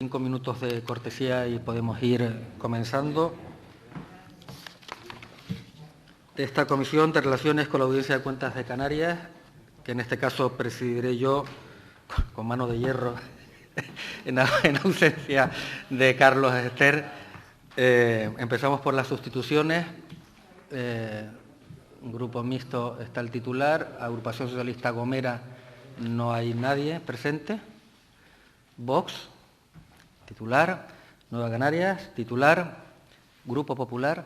5 minutos de cortesía y podemos ir comenzando. De esta Comisión de Relaciones con la Audiencia de Cuentas de Canarias, que en este caso presidiré yo con mano de hierro en ausencia de Carlos Ester. Empezamos por las sustituciones. Un grupo mixto está el titular. Agrupación Socialista Gomera no hay nadie presente. Vox, titular. Nueva Canarias, titular. Grupo Popular.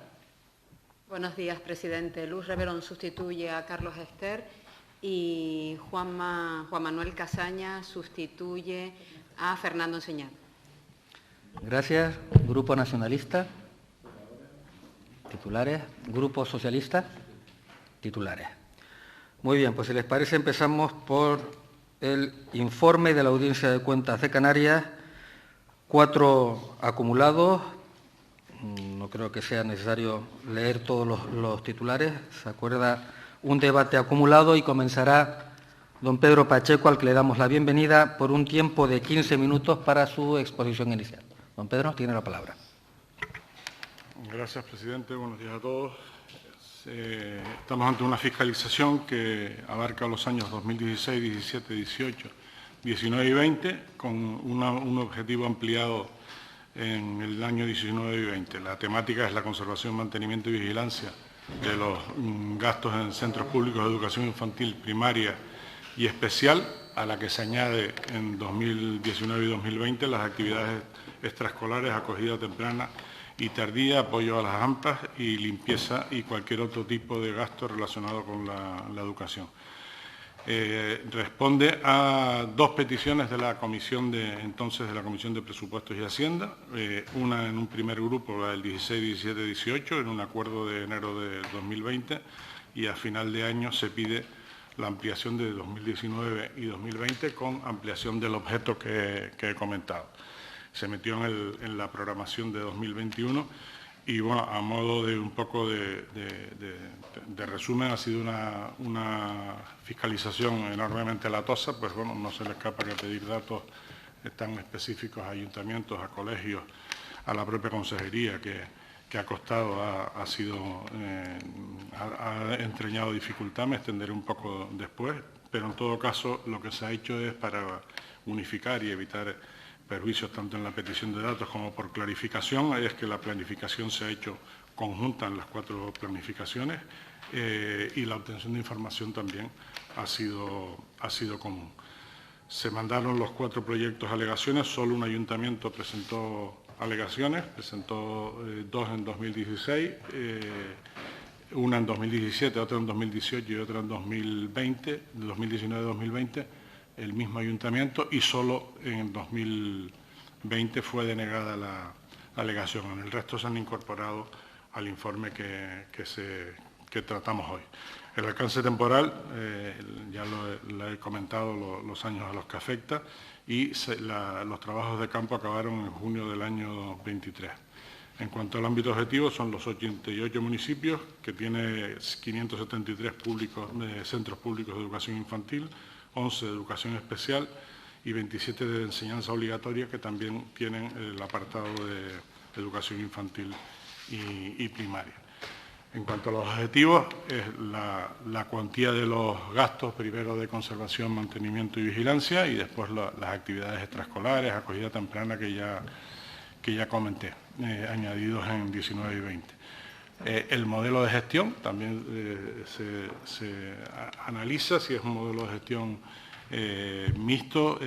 Buenos días, presidente. Luz Reverón sustituye a Carlos Ester y Juan Manuel Casaña sustituye a Fernando Enseñat. Gracias. Grupo Nacionalista. Titulares. Grupo Socialista. Titulares. Muy bien, pues si les parece empezamos por el informe de la Audiencia de Cuentas de Canarias. 4 acumulados. No creo que sea necesario leer todos los titulares. Se acuerda un debate acumulado y comenzará don Pedro Pacheco, al que le damos la bienvenida, por un tiempo de 15 minutos para su exposición inicial. Don Pedro, tiene la palabra. Gracias, presidente. Buenos días a todos. Estamos ante una fiscalización que abarca los años 2016, 17, 18, 19 y 20, con un objetivo ampliado en el año 19 y 20. La temática es la conservación, mantenimiento y vigilancia de los gastos en centros públicos de educación infantil, primaria y especial, a la que se añade en 2019 y 2020 las actividades extraescolares, acogida temprana y tardía, apoyo a las AMPAs y limpieza y cualquier otro tipo de gasto relacionado con la educación. Responde a 2 peticiones de la Comisión de Comisión de Presupuestos y Hacienda, una en un primer grupo, la del 16, 17, 18, en un acuerdo de enero de 2020, y a final de año se pide la ampliación de 2019 y 2020 con ampliación del objeto que he comentado. Se metió en la programación de 2021 y, bueno, a modo de un poco de resumen, ha sido una fiscalización enormemente latosa, pues bueno, no se le escapa que pedir datos tan específicos a ayuntamientos, a colegios, a la propia consejería, que ha costado, ha entrañado dificultad. Me extenderé un poco después, pero en todo caso lo que se ha hecho es para unificar y evitar perjuicios tanto en la petición de datos como por clarificación, es que la planificación se ha hecho conjunta en las 4 planificaciones y la obtención de información también ha sido común. Se mandaron los 4 proyectos alegaciones, solo un ayuntamiento presentó alegaciones, presentó 2 en 2016, una en 2017, otra en 2018 y otra en 2020, 2019-2020, el mismo ayuntamiento, y solo en 2020 fue denegada la alegación. En el resto se han incorporado al informe que tratamos hoy. El alcance temporal, ya lo he comentado, los años a los que afecta, y los trabajos de campo acabaron en junio del año 23. En cuanto al ámbito objetivo, son los 88 municipios, que tiene 573 centros públicos de educación infantil, 11 de educación especial y 27 de enseñanza obligatoria, que también tienen el apartado de educación infantil y primaria. En cuanto a los objetivos, es la cuantía de los gastos, primero de conservación, mantenimiento y vigilancia, y después las actividades extraescolares, acogida temprana que ya comenté, añadidos en 19 y 20. El modelo de gestión también se analiza si es un modelo de gestión mixto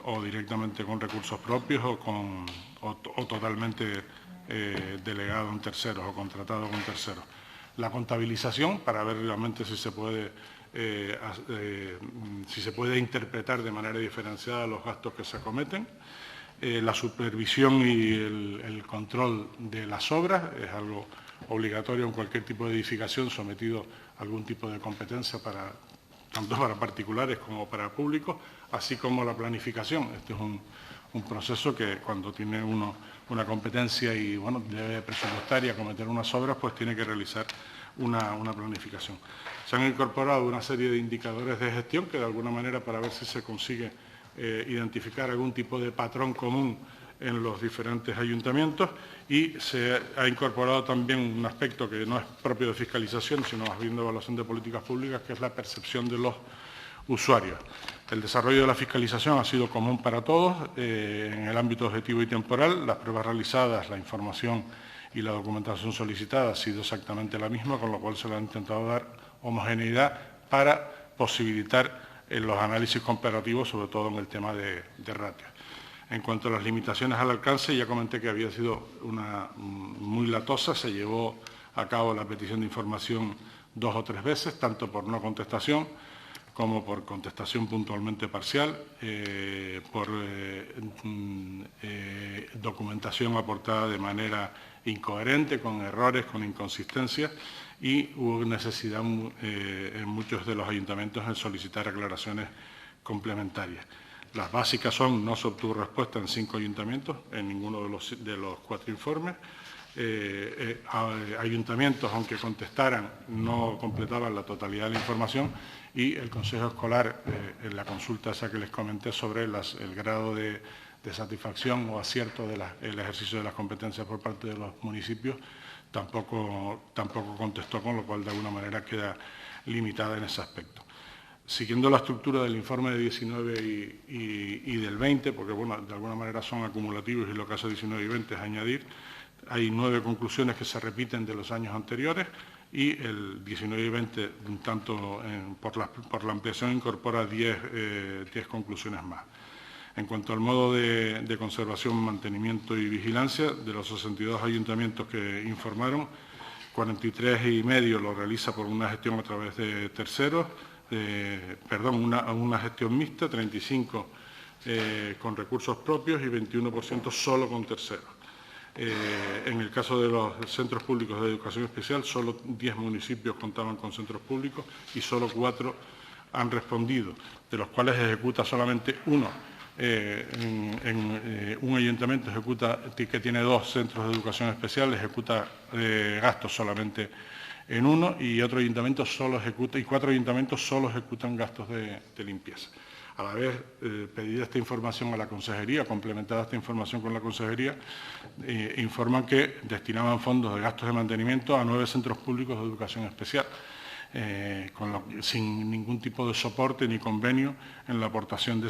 o directamente con recursos propios o totalmente delegado en terceros o contratado con terceros. La contabilización, para ver realmente si se puede interpretar de manera diferenciada los gastos que se acometen. La supervisión y el control de las obras es algo obligatorio en cualquier tipo de edificación sometido a algún tipo de competencia, tanto para particulares como para públicos, así como la planificación. Este es un proceso que, cuando tiene uno una competencia y debe presupuestar y acometer unas obras, pues tiene que realizar una planificación. Se han incorporado una serie de indicadores de gestión que, de alguna manera, para ver si se consigue identificar algún tipo de patrón común en los diferentes ayuntamientos, y se ha incorporado también un aspecto que no es propio de fiscalización, sino más bien de evaluación de políticas públicas, que es la percepción de los usuarios. El desarrollo de la fiscalización ha sido común para todos, en el ámbito objetivo y temporal. Las pruebas realizadas, la información y la documentación solicitada ha sido exactamente la misma, con lo cual se le ha intentado dar homogeneidad para posibilitar los análisis comparativos, sobre todo en el tema de ratios. En cuanto a las limitaciones al alcance, ya comenté que había sido muy latosa. Se llevó a cabo la petición de información 2 o 3 veces, tanto por no contestación como por contestación puntualmente parcial, por documentación aportada de manera incoherente, con errores, con inconsistencias, y hubo necesidad en muchos de los ayuntamientos en solicitar aclaraciones complementarias. Las básicas son: no se obtuvo respuesta en 5 ayuntamientos, en ninguno de los 4 informes. Ayuntamientos, aunque contestaran, no completaban la totalidad de la información, y el Consejo Escolar, en la consulta esa que les comenté sobre el grado de satisfacción o acierto del ejercicio de las competencias por parte de los municipios, tampoco contestó, con lo cual de alguna manera queda limitada en ese aspecto. Siguiendo la estructura del informe de 19 y del 20, porque bueno, de alguna manera son acumulativos y lo que hace 19 y 20 es añadir, hay 9 conclusiones que se repiten de los años anteriores, y el 19 y 20, tanto por la ampliación, incorpora 10 conclusiones más. En cuanto al modo de conservación, mantenimiento y vigilancia, de los 62 ayuntamientos que informaron, 43,5 lo realiza por una gestión a través de terceros, una gestión mixta, 35 con recursos propios y 21% solo con terceros. En el caso de los centros públicos de educación especial, solo 10 municipios contaban con centros públicos y solo 4 han respondido, de los cuales ejecuta solamente uno. Un ayuntamiento que tiene 2 centros de educación especial ejecuta gastos solamente en uno, y otro ayuntamiento solo ejecuta, y 4 ayuntamientos solo ejecutan gastos de limpieza. A la vez, pedida esta información a la Consejería, complementada esta información con la Consejería, informan que destinaban fondos de gastos de mantenimiento a 9 centros públicos de educación especial, sin ningún tipo de soporte ni convenio en la aportación de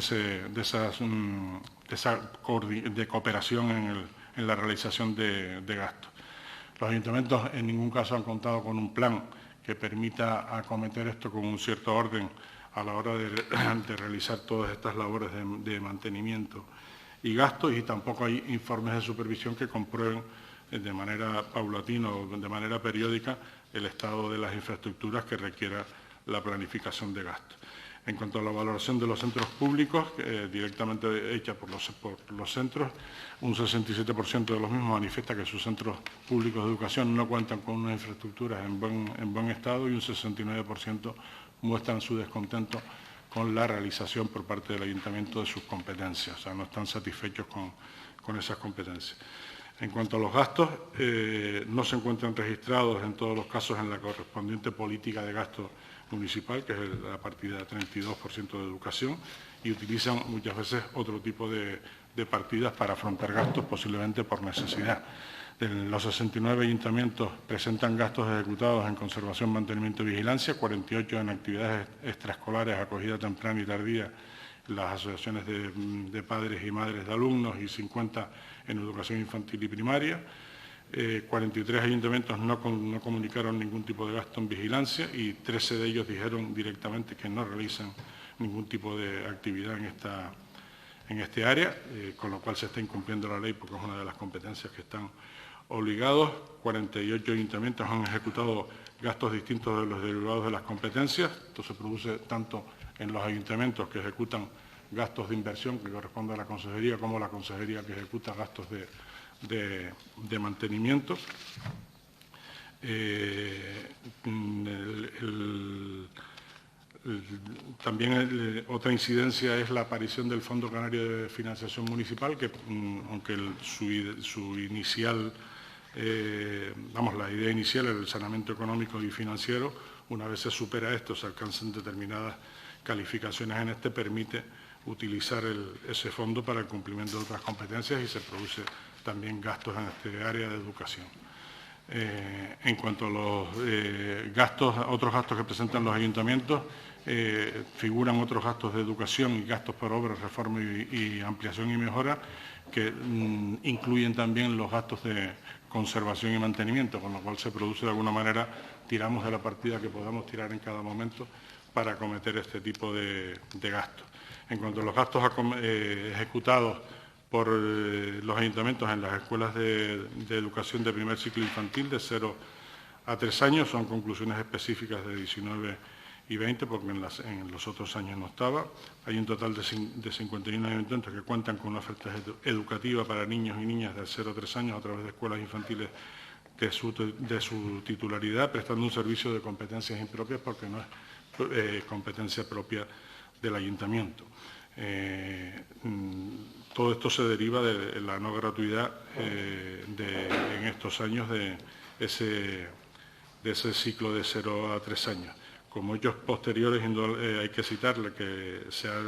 cooperación en la realización de gastos. Los ayuntamientos en ningún caso han contado con un plan que permita acometer esto con un cierto orden a la hora de realizar todas estas labores de mantenimiento y gastos, y tampoco hay informes de supervisión que comprueben de manera paulatina o de manera periódica el estado de las infraestructuras que requiera la planificación de gastos. En cuanto a la valoración de los centros públicos, directamente hecha por los centros, un 67% de los mismos manifiesta que sus centros públicos de educación no cuentan con unas infraestructuras en buen estado, y un 69% muestran su descontento con la realización por parte del ayuntamiento de sus competencias, o sea, no están satisfechos con esas competencias. En cuanto a los gastos, no se encuentran registrados en todos los casos en la correspondiente política de gasto municipal, que es la partida 32% de educación, y utilizan muchas veces otro tipo de partidas para afrontar gastos, posiblemente por necesidad. Los 69 ayuntamientos presentan gastos ejecutados en conservación, mantenimiento y vigilancia, 48 en actividades extraescolares, acogida temprana y tardía, las asociaciones de padres y madres de alumnos, y 50 en educación infantil y primaria. 43 ayuntamientos no comunicaron ningún tipo de gasto en vigilancia, y 13 de ellos dijeron directamente que no realizan ningún tipo de actividad en este área, con lo cual se está incumpliendo la ley, porque es una de las competencias que están obligados. 48 ayuntamientos han ejecutado gastos distintos de los derivados de las competencias. Esto se produce tanto en los ayuntamientos que ejecutan gastos de inversión que corresponde a la Consejería, como la Consejería que ejecuta gastos de mantenimiento. También otra incidencia es la aparición del Fondo Canario de Financiación Municipal, que aunque su inicial, la idea inicial era el saneamiento económico y financiero, una vez se supera esto, se alcanzan determinadas calificaciones en permite utilizar ese fondo para el cumplimiento de otras competencias y se produce también gastos en este área de educación. En cuanto a los otros gastos que presentan los ayuntamientos, figuran otros gastos de educación y gastos por obras, reforma y ampliación y mejora, que incluyen también los gastos de conservación y mantenimiento, con lo cual se produce de alguna manera, tiramos de la partida que podamos tirar en cada momento para acometer este tipo de gastos. En cuanto a los gastos ejecutados por los ayuntamientos en las escuelas de educación de primer ciclo infantil de 0 a 3 años, son conclusiones específicas de 19 y 20, porque en los otros años no estaba. Hay un total de 51 ayuntamientos que cuentan con una oferta educativa para niños y niñas de 0 a 3 años a través de escuelas infantiles de su titularidad, prestando un servicio de competencias impropias porque no es competencia propia del ayuntamiento. Todo esto se deriva de la no gratuidad en estos años de ese ciclo de 0 a 3 años. Como hechos posteriores, hay que citarle que se ha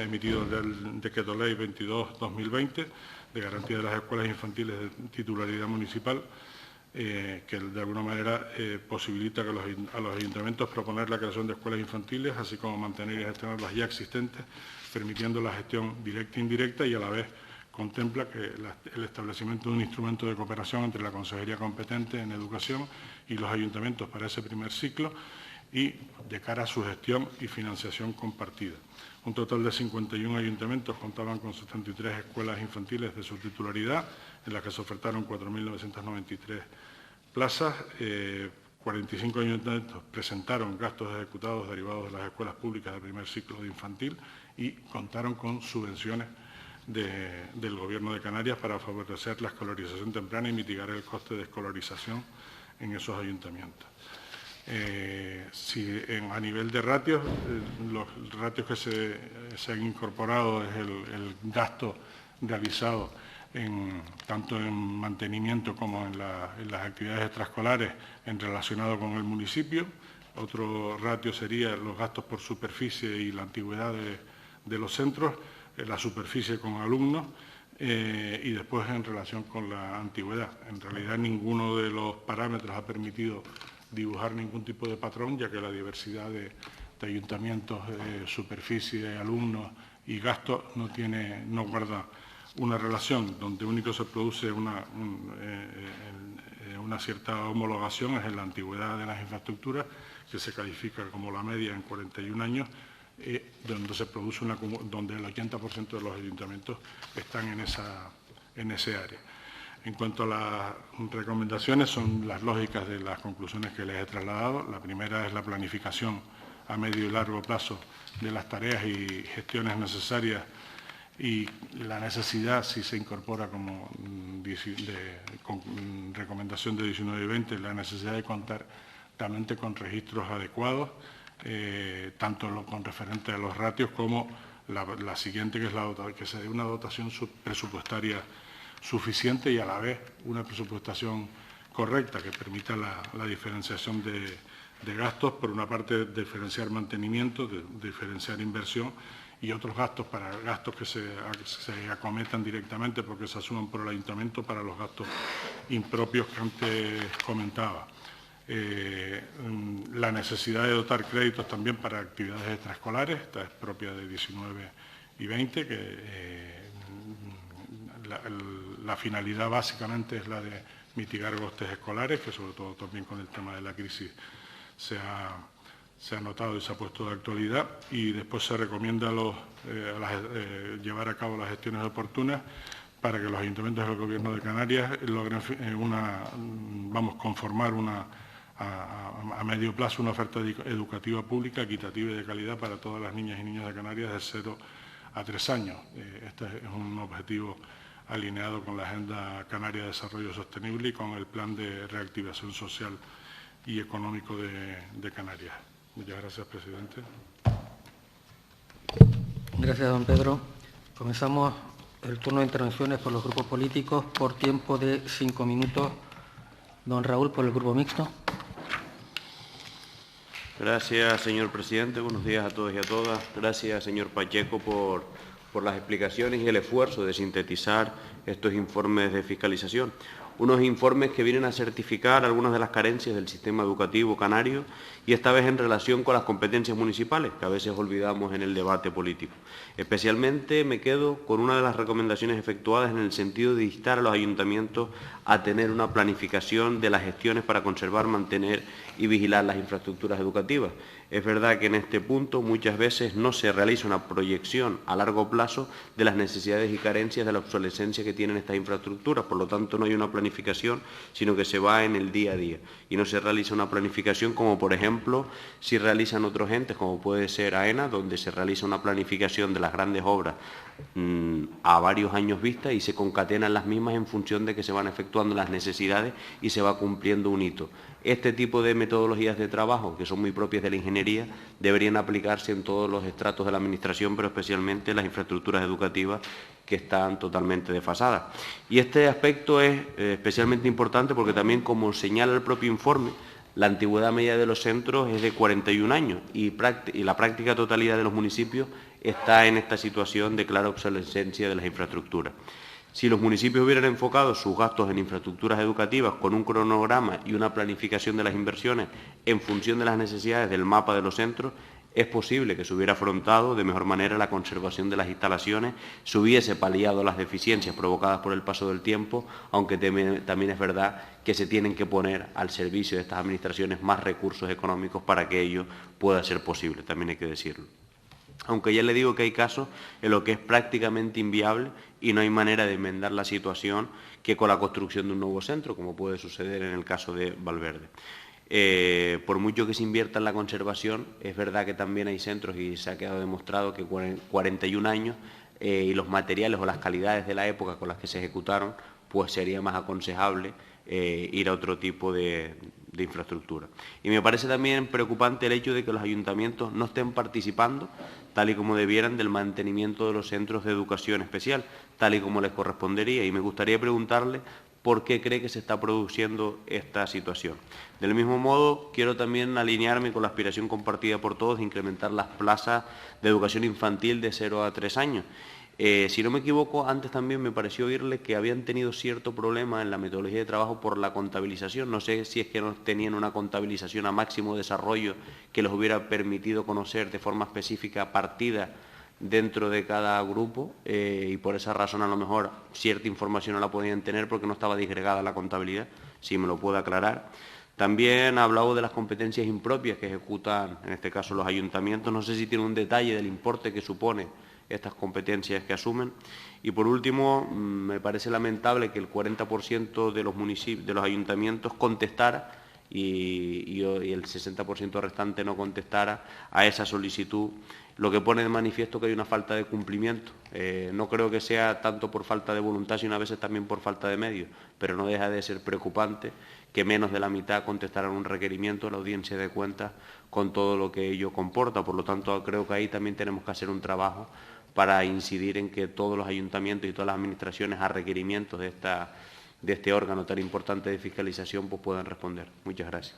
emitido el Decreto Ley 22/2020 de garantía de las escuelas infantiles de titularidad municipal, que de alguna manera posibilita que a los ayuntamientos proponer la creación de escuelas infantiles, así como mantener y gestionar las ya existentes, permitiendo la gestión directa e indirecta, y a la vez contempla que el establecimiento de un instrumento de cooperación entre la Consejería competente en educación y los ayuntamientos para ese primer ciclo y de cara a su gestión y financiación compartida. Un total de 51 ayuntamientos contaban con 73 escuelas infantiles de su titularidad, en las que se ofertaron 4.993 plazas. 45 ayuntamientos presentaron gastos ejecutados derivados de las escuelas públicas del primer ciclo de infantil y contaron con subvenciones del Gobierno de Canarias para favorecer la escolarización temprana y mitigar el coste de escolarización en esos ayuntamientos. A nivel de ratios, los ratios que se han incorporado es el gasto realizado tanto en mantenimiento como en las actividades extraescolares relacionado con el municipio. Otro ratio sería los gastos por superficie y la antigüedad de los centros, la superficie con alumnos y después en relación con la antigüedad. En realidad ninguno de los parámetros ha permitido dibujar ningún tipo de patrón, ya que la diversidad de ayuntamientos, superficie, alumnos y gastos no guarda una relación. Donde único se produce una cierta homologación es en la antigüedad de las infraestructuras, que se califica como la media en 41 años, donde se produce donde el 80% de los ayuntamientos están en ese área. En cuanto a las recomendaciones, son las lógicas de las conclusiones que les he trasladado. La primera es la planificación a medio y largo plazo de las tareas y gestiones necesarias y la necesidad, si se incorpora como recomendación de 19 y 20, la necesidad de contar realmente con registros adecuados, tanto con referente a los ratios como la siguiente, que es que se dé una dotación presupuestaria suficiente y a la vez una presupuestación correcta que permita la diferenciación de gastos. Por una parte, diferenciar mantenimiento, diferenciar inversión y otros gastos para gastos que se acometan directamente porque se asuman por el ayuntamiento para los gastos impropios que antes comentaba. La necesidad de dotar créditos también para actividades extraescolares, esta es propia de 19 y 20, que la finalidad básicamente es la de mitigar costes escolares, que sobre todo también con el tema de la crisis se ha notado y se ha puesto de actualidad, y después se recomienda llevar a cabo las gestiones oportunas para que los ayuntamientos del Gobierno de Canarias logren conformar a medio plazo una oferta educativa pública, equitativa y de calidad para todas las niñas y niños de Canarias de 0 a 3 años. Este es un objetivo alineado con la Agenda Canaria de Desarrollo Sostenible y con el Plan de Reactivación Social y Económico de Canarias. Muchas gracias, presidente. Gracias, don Pedro. Comenzamos el turno de intervenciones por los grupos políticos por tiempo de 5 minutos. Don Raúl, por el Grupo Mixto. Gracias, señor presidente. Buenos días a todos y a todas. Gracias, señor Pacheco, por las explicaciones y el esfuerzo de sintetizar estos informes de fiscalización. Unos informes que vienen a certificar algunas de las carencias del sistema educativo canario y esta vez en relación con las competencias municipales, que a veces olvidamos en el debate político. Especialmente me quedo con una de las recomendaciones efectuadas en el sentido de instar a los ayuntamientos a tener una planificación de las gestiones para conservar, mantener y vigilar las infraestructuras educativas. Es verdad que en este punto muchas veces no se realiza una proyección a largo plazo de las necesidades y carencias de la obsolescencia que tienen estas infraestructuras, por lo tanto no hay una planificación, sino que se va en el día a día. Y no se realiza una planificación como, por ejemplo, si realizan otros entes, como puede ser AENA, donde se realiza una planificación de las grandes obras a varios años vista y se concatenan las mismas en función de que se van efectuando las necesidades y se va cumpliendo un hito. Este tipo de metodologías de trabajo, que son muy propias de la ingeniería, deberían aplicarse en todos los estratos de la Administración, pero especialmente en las infraestructuras educativas que están totalmente desfasadas. Y este aspecto es especialmente importante porque también, como señala el propio informe, la antigüedad media de los centros es de 41 años y la práctica totalidad de los municipios está en esta situación de clara obsolescencia de las infraestructuras. Si los municipios hubieran enfocado sus gastos en infraestructuras educativas con un cronograma y una planificación de las inversiones en función de las necesidades del mapa de los centros, es posible que se hubiera afrontado de mejor manera la conservación de las instalaciones, se hubiese paliado las deficiencias provocadas por el paso del tiempo, aunque también es verdad que se tienen que poner al servicio de estas administraciones más recursos económicos para que ello pueda ser posible, también hay que decirlo. Aunque ya le digo que hay casos en los que es prácticamente inviable y no hay manera de enmendar la situación que con la construcción de un nuevo centro, como puede suceder en el caso de Valverde. Por mucho que se invierta en la conservación, es verdad que también hay centros y se ha quedado demostrado que 41 años y los materiales o las calidades de la época con las que se ejecutaron, pues sería más aconsejable ir a otro tipo de infraestructura. Y me parece también preocupante el hecho de que los ayuntamientos no estén participando, tal y como debieran, del mantenimiento de los centros de educación especial, tal y como les correspondería. Y me gustaría preguntarle por qué cree que se está produciendo esta situación. Del mismo modo, quiero también alinearme con la aspiración compartida por todos de incrementar las plazas de educación infantil de 0 a 3 años. Si no me equivoco, antes también me pareció oírle que habían tenido cierto problema en la metodología de trabajo por la contabilización. No sé si es que no tenían una contabilización a máximo desarrollo que les hubiera permitido conocer de forma específica partida dentro de cada grupo y por esa razón a lo mejor cierta información no la podían tener porque no estaba disgregada la contabilidad, si me lo puede aclarar. También ha hablado de las competencias impropias que ejecutan, en este caso, los ayuntamientos. No sé si tiene un detalle del importe que supone estas competencias que asumen. Y por último, me parece lamentable que el 40% de los ayuntamientos contestara y el 60% restante no contestara a esa solicitud, lo que pone de manifiesto que hay una falta de cumplimiento. No creo que sea tanto por falta de voluntad, sino a veces también por falta de medios, pero no deja de ser preocupante que menos de la mitad contestaran un requerimiento de la audiencia de cuentas con todo lo que ello comporta. Por lo tanto, creo que ahí también tenemos que hacer un trabajo para incidir en que todos los ayuntamientos y todas las administraciones a requerimientos de este órgano tan importante de fiscalización pues puedan responder. Muchas gracias.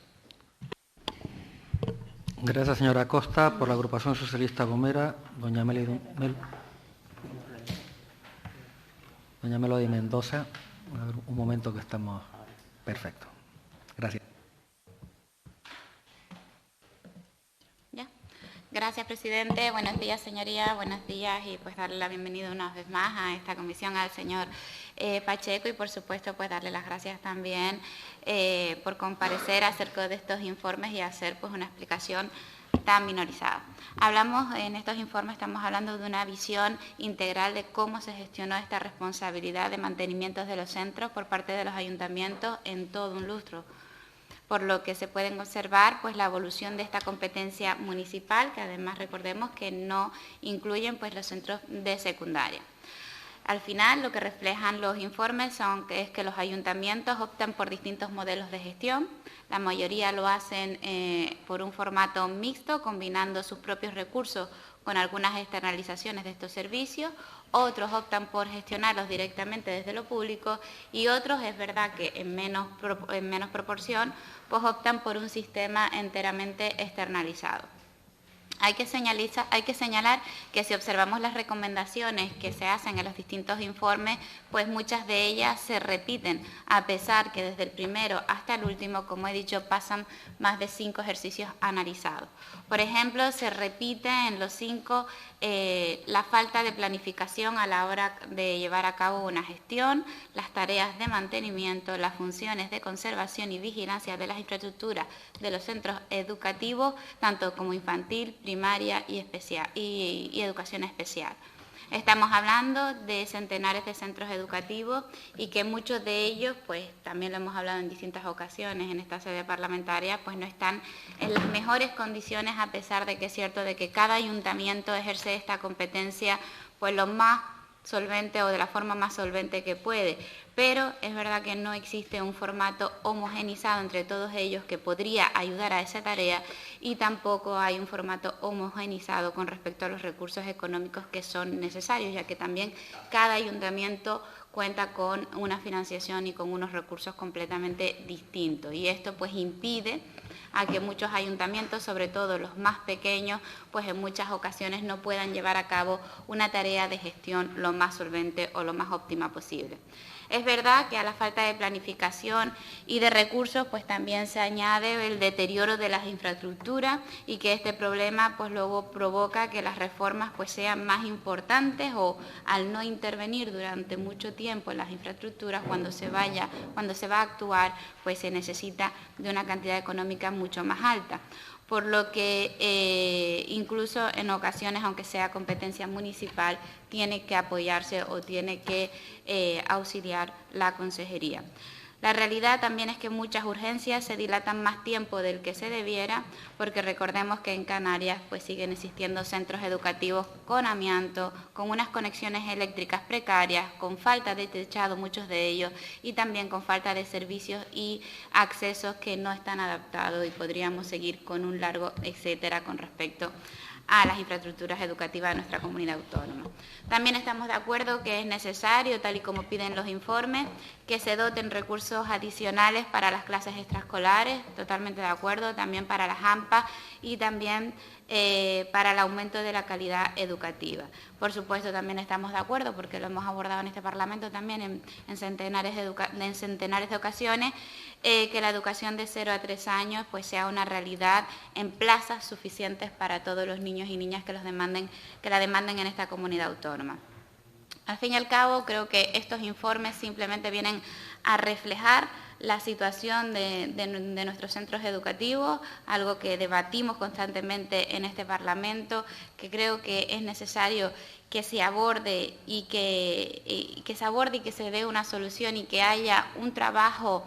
Gracias, señora Costa. Por la agrupación socialista Gomera, doña Melody Mendoza. A ver, un momento que estamos... Perfecto. Gracias. Gracias, presidente. Buenos días, señoría. Buenos días y pues darle la bienvenida una vez más a esta comisión al señor Pacheco y por supuesto pues darle las gracias también por comparecer acerca de estos informes y hacer pues una explicación tan minorizada. Hablamos en estos informes, estamos hablando de una visión integral de cómo se gestionó esta responsabilidad de mantenimiento de los centros por parte de los ayuntamientos en todo un lustro, por lo que se pueden observar pues la evolución de esta competencia municipal, que además recordemos que no incluyen pues los centros de secundaria. Al final, lo que reflejan los informes es que los ayuntamientos optan por distintos modelos de gestión. La mayoría lo hacen por un formato mixto, combinando sus propios recursos con algunas externalizaciones de estos servicios, otros optan por gestionarlos directamente desde lo público y otros, es verdad que en menos proporción, pues optan por un sistema enteramente externalizado. Hay que señalar que si observamos las recomendaciones que se hacen en los distintos informes, pues muchas de ellas se repiten, a pesar que desde el primero hasta el último, como he dicho, pasan más de 5 ejercicios analizados. Por ejemplo, se repite en los 5 la falta de planificación a la hora de llevar a cabo una gestión, las tareas de mantenimiento, las funciones de conservación y vigilancia de las infraestructuras de los centros educativos, tanto como infantil, primaria y educación especial. Estamos hablando de centenares de centros educativos y que muchos de ellos, pues también lo hemos hablado en distintas ocasiones en esta sede parlamentaria, pues no están en las mejores condiciones, a pesar de que es cierto de que cada ayuntamiento ejerce esta competencia pues lo más solvente o de la forma más solvente que puede, pero es verdad que no existe un formato homogenizado entre todos ellos que podría ayudar a esa tarea y tampoco hay un formato homogenizado con respecto a los recursos económicos que son necesarios, ya que también cada ayuntamiento cuenta con una financiación y con unos recursos completamente distintos y esto pues impide a que muchos ayuntamientos, sobre todo los más pequeños, pues en muchas ocasiones no puedan llevar a cabo una tarea de gestión lo más solvente o lo más óptima posible. Es verdad que a la falta de planificación y de recursos pues también se añade el deterioro de las infraestructuras y que este problema pues luego provoca que las reformas pues sean más importantes o al no intervenir durante mucho tiempo en las infraestructuras cuando se va a actuar pues se necesita de una cantidad económica mucho más alta. Por lo que incluso en ocasiones, aunque sea competencia municipal, tiene que apoyarse o tiene que auxiliar la consejería. La realidad también es que muchas urgencias se dilatan más tiempo del que se debiera, porque recordemos que en Canarias pues siguen existiendo centros educativos con amianto, con unas conexiones eléctricas precarias, con falta de techado muchos de ellos y también con falta de servicios y accesos que no están adaptados y podríamos seguir con un largo etcétera con respecto a las infraestructuras educativas de nuestra comunidad autónoma. También estamos de acuerdo que es necesario, tal y como piden los informes, que se doten recursos adicionales para las clases extraescolares, totalmente de acuerdo, también para las AMPA y también para el aumento de la calidad educativa. Por supuesto, también estamos de acuerdo, porque lo hemos abordado en este Parlamento también en centenares de ocasiones, que la educación de 0 a 3 años pues sea una realidad en plazas suficientes para todos los niños y niñas que la demanden en esta comunidad autónoma. Al fin y al cabo, creo que estos informes simplemente vienen a reflejar la situación de nuestros centros educativos, algo que debatimos constantemente en este Parlamento, que creo que es necesario que se aborde y que se dé una solución y que haya un trabajo,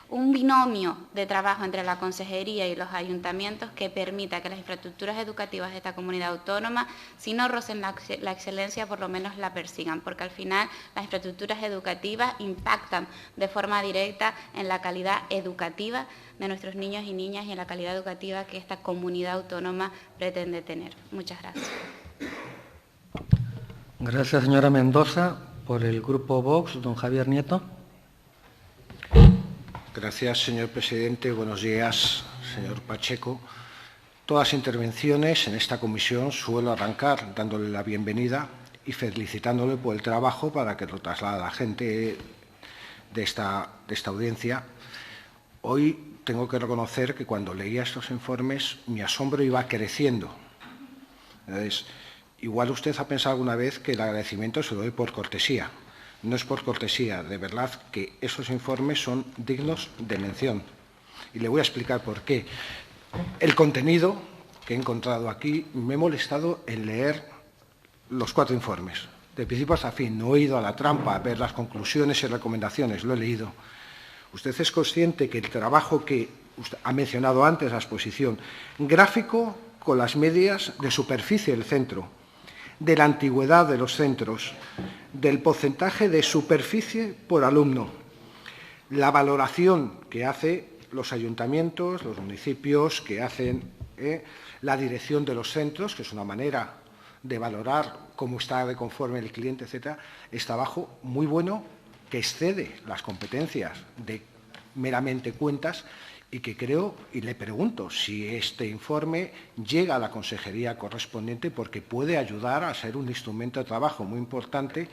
un binomio de trabajo entre la consejería y los ayuntamientos que permita que las infraestructuras educativas de esta comunidad autónoma, si no rocen la excelencia, por lo menos la persigan, porque al final las infraestructuras educativas impactan de forma directa en la calidad educativa de nuestros niños y niñas y en la calidad educativa que esta comunidad autónoma pretende tener. Muchas gracias. Gracias, señora Mendoza. Por el Grupo Vox, don Javier Nieto. Gracias, señor presidente. Buenos días, señor Pacheco. Todas las intervenciones en esta comisión suelo arrancar dándole la bienvenida y felicitándole por el trabajo para que lo traslade a la gente de esta audiencia. Hoy tengo que reconocer que cuando leía estos informes mi asombro iba creciendo. Entonces, igual usted ha pensado alguna vez que el agradecimiento se lo doy por cortesía. No es por cortesía, de verdad que esos informes son dignos de mención. Y le voy a explicar por qué. El contenido que he encontrado aquí, me he molestado en leer los 4 informes. De principio hasta fin, no he ido a la trampa a ver las conclusiones y recomendaciones, lo he leído. Usted es consciente que el trabajo que usted ha mencionado antes, la exposición, gráfico con las medias de superficie del centro, de la antigüedad de los centros, del porcentaje de superficie por alumno, la valoración que hacen los ayuntamientos, los municipios, que hacen la dirección de los centros, que es una manera de valorar cómo está de conforme el cliente, etcétera, es trabajo muy bueno que excede las competencias de meramente cuentas y que creo, y le pregunto si este informe llega a la consejería correspondiente porque puede ayudar a ser un instrumento de trabajo muy importante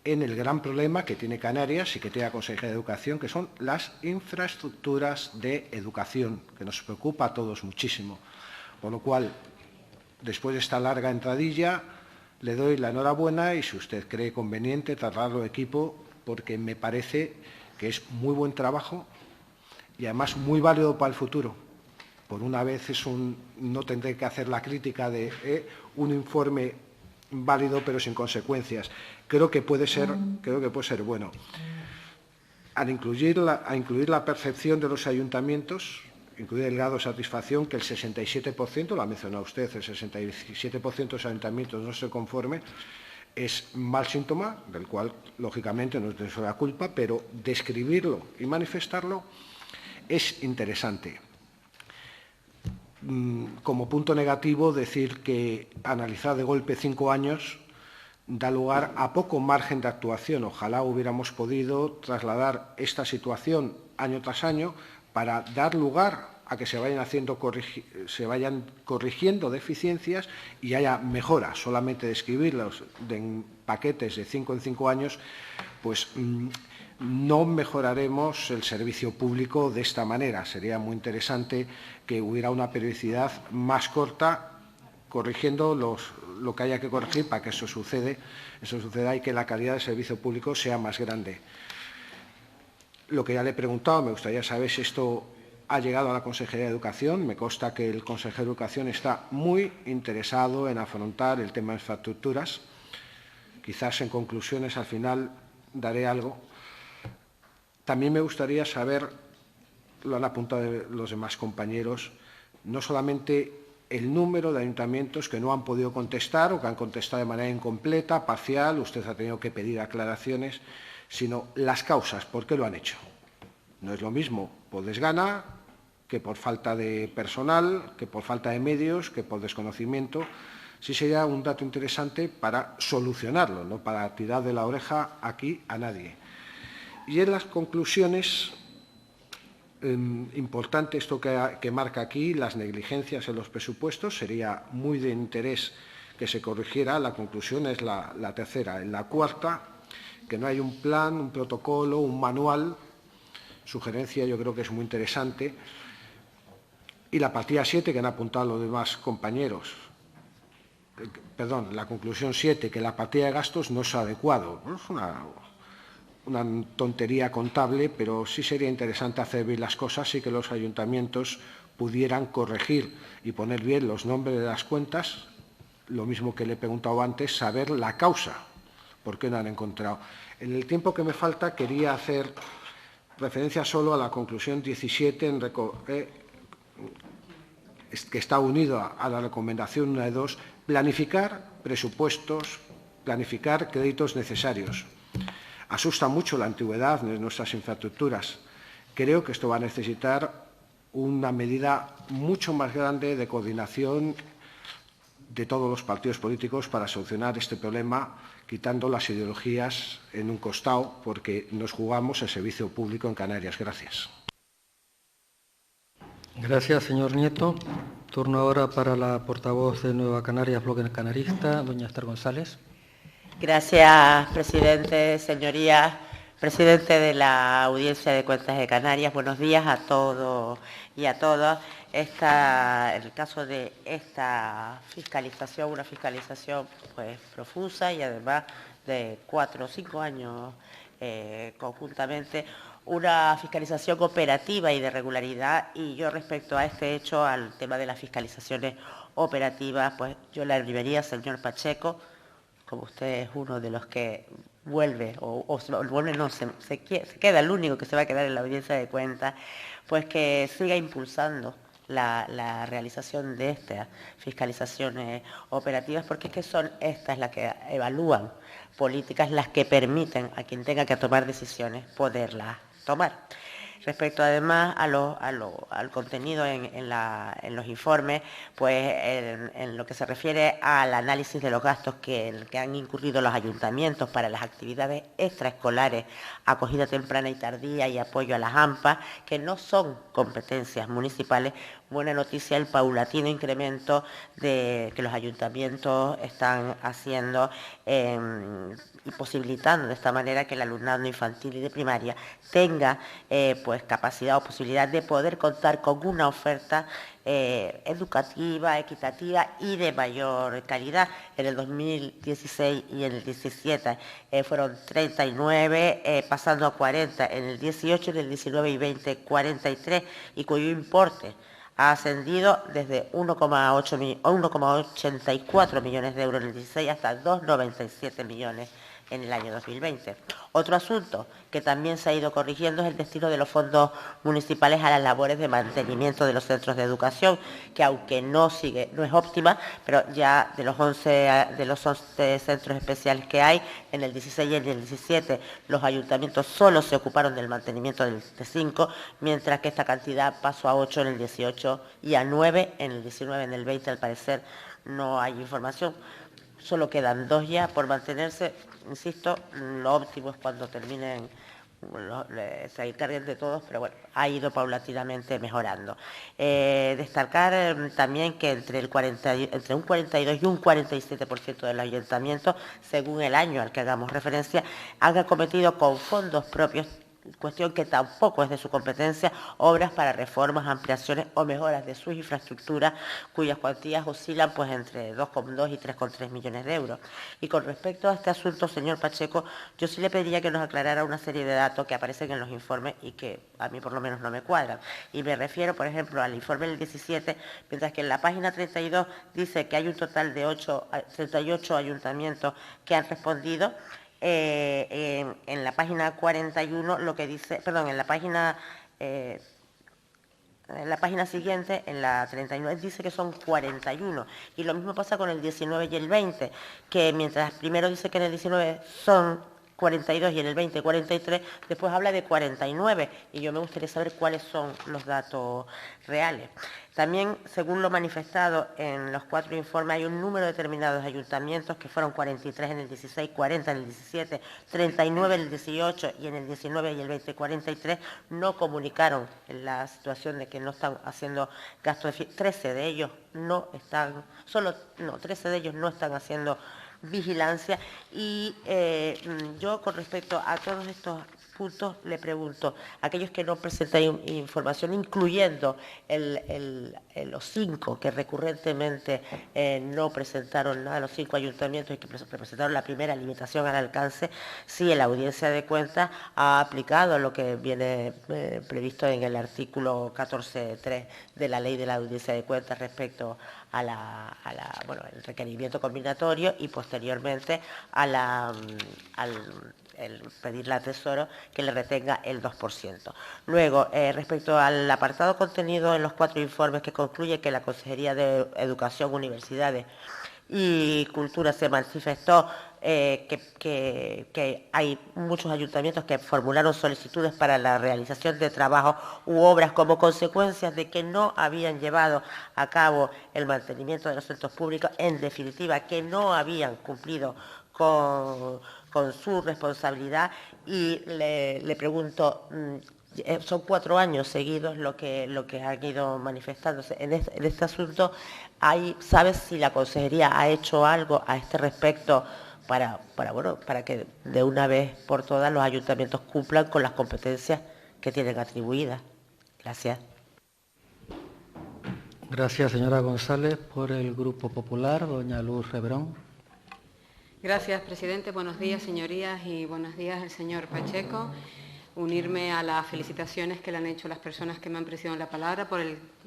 en el gran problema que tiene Canarias y que tiene la Consejería de Educación, que son las infraestructuras de educación, que nos preocupa a todos muchísimo. Por lo cual, después de esta larga entradilla, le doy la enhorabuena y si usted cree conveniente trasladarlo al equipo, porque me parece que es muy buen trabajo y además muy válido para el futuro. Por una vez no tendré que hacer la crítica de un informe válido pero sin consecuencias. Creo que puede ser bueno. Al incluir la percepción de los ayuntamientos, incluir el grado de satisfacción, que el 67%, lo ha mencionado usted, el 67% de los ayuntamientos no se conforme, es mal síntoma, del cual, lógicamente, no es la culpa, pero describirlo y manifestarlo es interesante. Como punto negativo, decir que analizar de golpe 5 años da lugar a poco margen de actuación. Ojalá hubiéramos podido trasladar esta situación año tras año para dar lugar a que se vayan corrigiendo deficiencias y haya mejoras. Solamente describirlos en paquetes de 5 en 5 años, pues no mejoraremos el servicio público de esta manera. Sería muy interesante que hubiera una periodicidad más corta, corrigiendo lo que haya que corregir para que eso suceda y que la calidad del servicio público sea más grande. Lo que ya le he preguntado, me gustaría saber si esto ha llegado a la Consejería de Educación. Me consta que el consejero de Educación está muy interesado en afrontar el tema de infraestructuras. Quizás en conclusiones al final daré algo. También me gustaría saber, lo han apuntado los demás compañeros, no solamente el número de ayuntamientos que no han podido contestar o que han contestado de manera incompleta, parcial, usted ha tenido que pedir aclaraciones, sino las causas, ¿por qué lo han hecho? No es lo mismo por desgana que por falta de personal, que por falta de medios, que por desconocimiento. Sí sería un dato interesante para solucionarlo, no para tirar de la oreja aquí a nadie. Y en las conclusiones, importante esto que marca aquí, las negligencias en los presupuestos, sería muy de interés que se corrigiera. La conclusión es la tercera. En la cuarta, que no hay un plan, un protocolo, un manual. Sugerencia yo creo que es muy interesante. Y la partida 7, que han apuntado los demás compañeros. Perdón, la conclusión 7, que la partida de gastos no es adecuado. Es una tontería contable, pero sí sería interesante hacer bien las cosas y que los ayuntamientos pudieran corregir y poner bien los nombres de las cuentas. Lo mismo que le he preguntado antes, saber la causa, por qué no han encontrado. En el tiempo que me falta quería hacer referencia solo a la conclusión 17, que está unido a la recomendación 1 y 2, planificar presupuestos, planificar créditos necesarios. Asusta mucho la antigüedad de nuestras infraestructuras. Creo que esto va a necesitar una medida mucho más grande de coordinación de todos los partidos políticos para solucionar este problema, quitando las ideologías en un costado, porque nos jugamos el servicio público en Canarias. Gracias. Gracias, señor Nieto. Turno ahora para la portavoz de Nueva Canarias, Bloque Canarista, doña Esther González. Gracias, presidente, señorías, presidente de la Audiencia de Cuentas de Canarias. Buenos días a todos y a todas. En el caso de esta fiscalización, una fiscalización pues profusa y además de 4 o 5 años conjuntamente, una fiscalización operativa y de regularidad. Y yo respecto a este hecho, al tema de las fiscalizaciones operativas, pues yo le animaría, señor Pacheco, como usted es uno de los que vuelve, se queda el único que se va a quedar en la audiencia de cuentas, pues que siga impulsando la realización de estas fiscalizaciones operativas, porque es que son estas las que evalúan políticas, las que permiten a quien tenga que tomar decisiones poderlas tomar. Respecto además al contenido en los informes, pues en lo que se refiere al análisis de los gastos que han incurrido los ayuntamientos para las actividades extraescolares, acogida temprana y tardía y apoyo a las AMPA, que no son competencias municipales, buena noticia el paulatino incremento que los ayuntamientos están haciendo y posibilitando de esta manera que el alumnado infantil y de primaria tenga pues capacidad o posibilidad de poder contar con una oferta educativa, equitativa y de mayor calidad. En el 2016 y en el 17 fueron 39, pasando a 40 en el 18, en el 19 y 20, 43, y cuyo importe ha ascendido desde 1,84 millones de euros en el 16 hasta 2,97 millones en el año 2020. Otro asunto que también se ha ido corrigiendo es el destino de los fondos municipales a las labores de mantenimiento de los centros de educación, que aunque no es óptima, pero ya de los 11 centros especiales que hay, en el 16 y en el 17 los ayuntamientos solo se ocuparon del mantenimiento de 5, mientras que esta cantidad pasó a 8 en el 18 y a 9 en el 19, en el 20 al parecer no hay información. Solo quedan 2 ya por mantenerse. Insisto, lo óptimo es cuando terminen, se encarguen de todos, pero bueno, ha ido paulatinamente mejorando. Destacar también que entre un 42 y un 47% de los ayuntamientos, según el año al que hagamos referencia, han acometido con fondos propios, cuestión que tampoco es de su competencia, obras para reformas, ampliaciones o mejoras de sus infraestructuras, cuyas cuantías oscilan pues entre 2,2 y 3,3 millones de euros. Y con respecto a este asunto, señor Pacheco, yo sí le pediría que nos aclarara una serie de datos que aparecen en los informes y que a mí por lo menos no me cuadran. Y me refiero, por ejemplo, al informe del 17, mientras que en la página 32 dice que hay un total de 38 ayuntamientos que han respondido. En la página 41 lo que dice, perdón, en la página siguiente, en la 39, dice que son 41, y lo mismo pasa con el 19 y el 20, que mientras primero dice que en el 19 son 42 y en el 20 43, después habla de 49, y yo me gustaría saber cuáles son los datos reales. También, según lo manifestado en los 4 informes, hay un número determinado de ayuntamientos, que fueron 43 en el 16, 40 en el 17, 39 en el 18 y en el 19 y el 20, 43, no comunicaron la situación de que no están haciendo gastos de 13 de ellos no están, 13 de ellos no están haciendo vigilancia. Y yo, con respecto a todos estos puntos, le pregunto, aquellos que no presentan información, incluyendo los 5 que recurrentemente no presentaron nada, los 5 ayuntamientos y que presentaron la primera limitación al alcance, si la Audiencia de Cuentas ha aplicado lo que viene previsto en el artículo 14.3 de la Ley de la Audiencia de Cuentas respecto a el requerimiento combinatorio y posteriormente al pedirle al Tesoro que le retenga el 2%. Luego, respecto al apartado contenido en los 4 informes, que concluye que la Consejería de Educación, Universidades y Cultura se manifestó que hay muchos ayuntamientos que formularon solicitudes para la realización de trabajos u obras como consecuencia de que no habían llevado a cabo el mantenimiento de los centros públicos, en definitiva, que no habían cumplido con su responsabilidad. Y le pregunto, son 4 años seguidos lo que han ido manifestándose en este asunto. ¿Sabes si la Consejería ha hecho algo a este respecto para que de una vez por todas los ayuntamientos cumplan con las competencias que tienen atribuidas? Gracias. Gracias, señora González. Por el Grupo Popular, doña Luz Reverón. Gracias, presidente. Buenos días, señorías, y buenos días al señor Pacheco. Unirme a las felicitaciones que le han hecho las personas que me han precedido en la palabra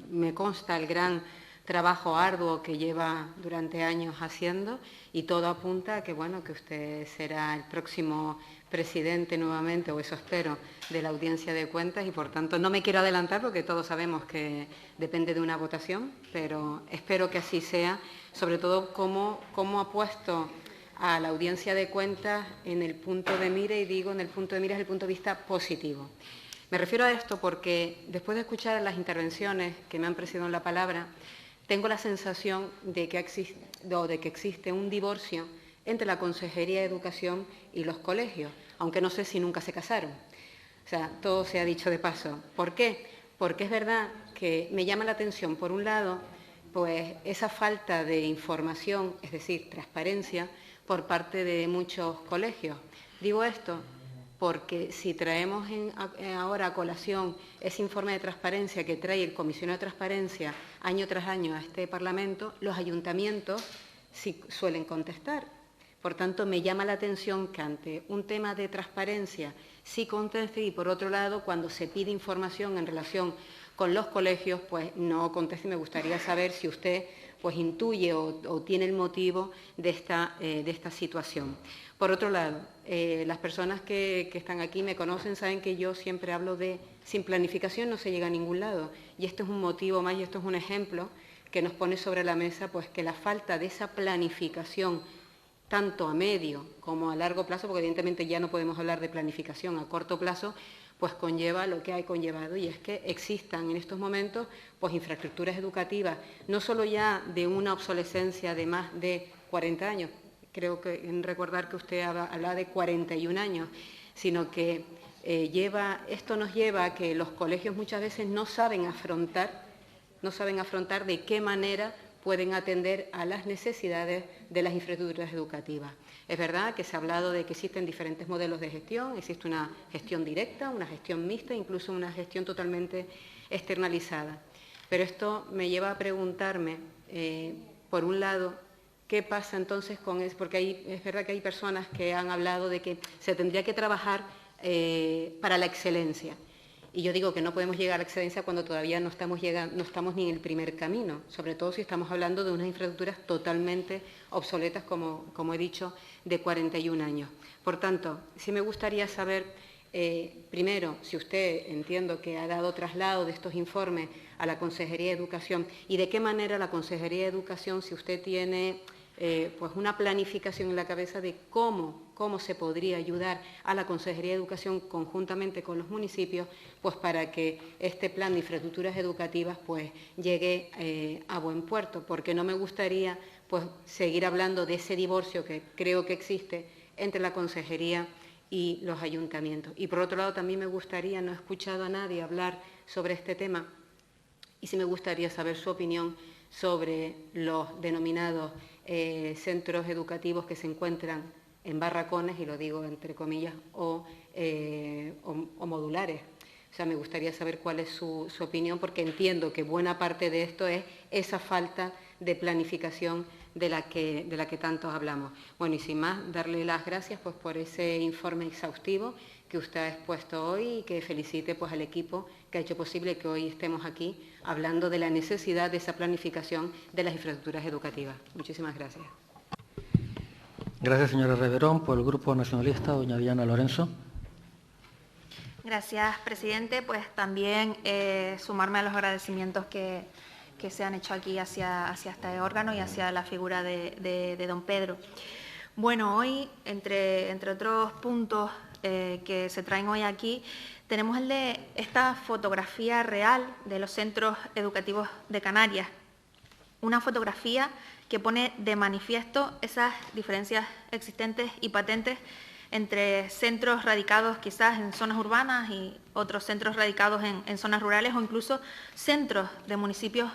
me consta el gran trabajo arduo que lleva durante años haciendo, y todo apunta a que usted será el próximo presidente nuevamente, o eso espero, de la Audiencia de Cuentas, y por tanto no me quiero adelantar porque todos sabemos que depende de una votación, pero espero que así sea, sobre todo cómo ha puesto a la Audiencia de Cuentas en el punto de mira, y digo en el punto de mira es el punto de vista positivo. Me refiero a esto porque después de escuchar las intervenciones que me han precedido en la palabra, tengo la sensación de que existe un divorcio entre la Consejería de Educación y los colegios, aunque no sé si nunca se casaron. O sea, todo se ha dicho de paso. ¿Por qué? Porque es verdad que me llama la atención, por un lado, pues esa falta de información, es decir, transparencia, por parte de muchos colegios. Digo esto porque si traemos ahora a colación ese informe de transparencia que trae el Comisionado de Transparencia año tras año a este Parlamento, los ayuntamientos sí suelen contestar. Por tanto, me llama la atención que ante un tema de transparencia sí conteste y, por otro lado, cuando se pide información en relación con los colegios, pues no conteste. Me gustaría saber si usted pues intuye o tiene el motivo de esta situación. Por otro lado, las personas que están aquí me conocen, saben que yo siempre hablo de sin planificación no se llega a ningún lado. Y esto es un motivo más y esto es un ejemplo que nos pone sobre la mesa pues que la falta de esa planificación tanto a medio como a largo plazo, porque evidentemente ya no podemos hablar de planificación a corto plazo, pues conlleva lo que ha conllevado, y es que existan en estos momentos pues infraestructuras educativas, no solo ya de una obsolescencia de más de 40 años, creo que en recordar que usted habla de 41 años, sino que esto nos lleva a que los colegios muchas veces no saben afrontar de qué manera pueden atender a las necesidades de las infraestructuras educativas. Es verdad que se ha hablado de que existen diferentes modelos de gestión, existe una gestión directa, una gestión mixta, incluso una gestión totalmente externalizada. Pero esto me lleva a preguntarme, por un lado, ¿qué pasa entonces con eso? Porque es verdad que hay personas que han hablado de que se tendría que trabajar para la excelencia. Y yo digo que no podemos llegar a la excelencia cuando todavía no estamos ni en el primer camino, sobre todo si estamos hablando de unas infraestructuras totalmente obsoletas, como he dicho, de 41 años. Por tanto, sí me gustaría saber, primero, si usted, entiendo que ha dado traslado de estos informes a la Consejería de Educación, y de qué manera la Consejería de Educación, si usted tiene pues una planificación en la cabeza de cómo se podría ayudar a la Consejería de Educación conjuntamente con los municipios, pues para que este plan de infraestructuras educativas pues llegue a buen puerto, porque no me gustaría pues seguir hablando de ese divorcio que creo que existe entre la Consejería y los ayuntamientos. Y por otro lado también me gustaría, no he escuchado a nadie hablar sobre este tema, y sí me gustaría saber su opinión sobre los denominados centros educativos que se encuentran en barracones, y lo digo entre comillas, o modulares. O sea, me gustaría saber cuál es su opinión, porque entiendo que buena parte de esto es esa falta de planificación de la que tantos hablamos. Bueno, y sin más, darle las gracias pues, por ese informe exhaustivo que usted ha expuesto hoy, y que felicite pues, al equipo que ha hecho posible que hoy estemos aquí hablando de la necesidad de esa planificación de las infraestructuras educativas. Muchísimas gracias. Gracias, señora Reverón. Por el Grupo Nacionalista, doña Diana Lorenzo. Gracias, presidente. Pues también sumarme a los agradecimientos que se han hecho aquí hacia este órgano y hacia la figura de don Pedro. Bueno, hoy, entre otros puntos que se traen hoy aquí, tenemos el de esta fotografía real de los centros educativos de Canarias. Una fotografía que pone de manifiesto esas diferencias existentes y patentes entre centros radicados quizás en zonas urbanas y otros centros radicados en zonas rurales, o incluso centros de municipios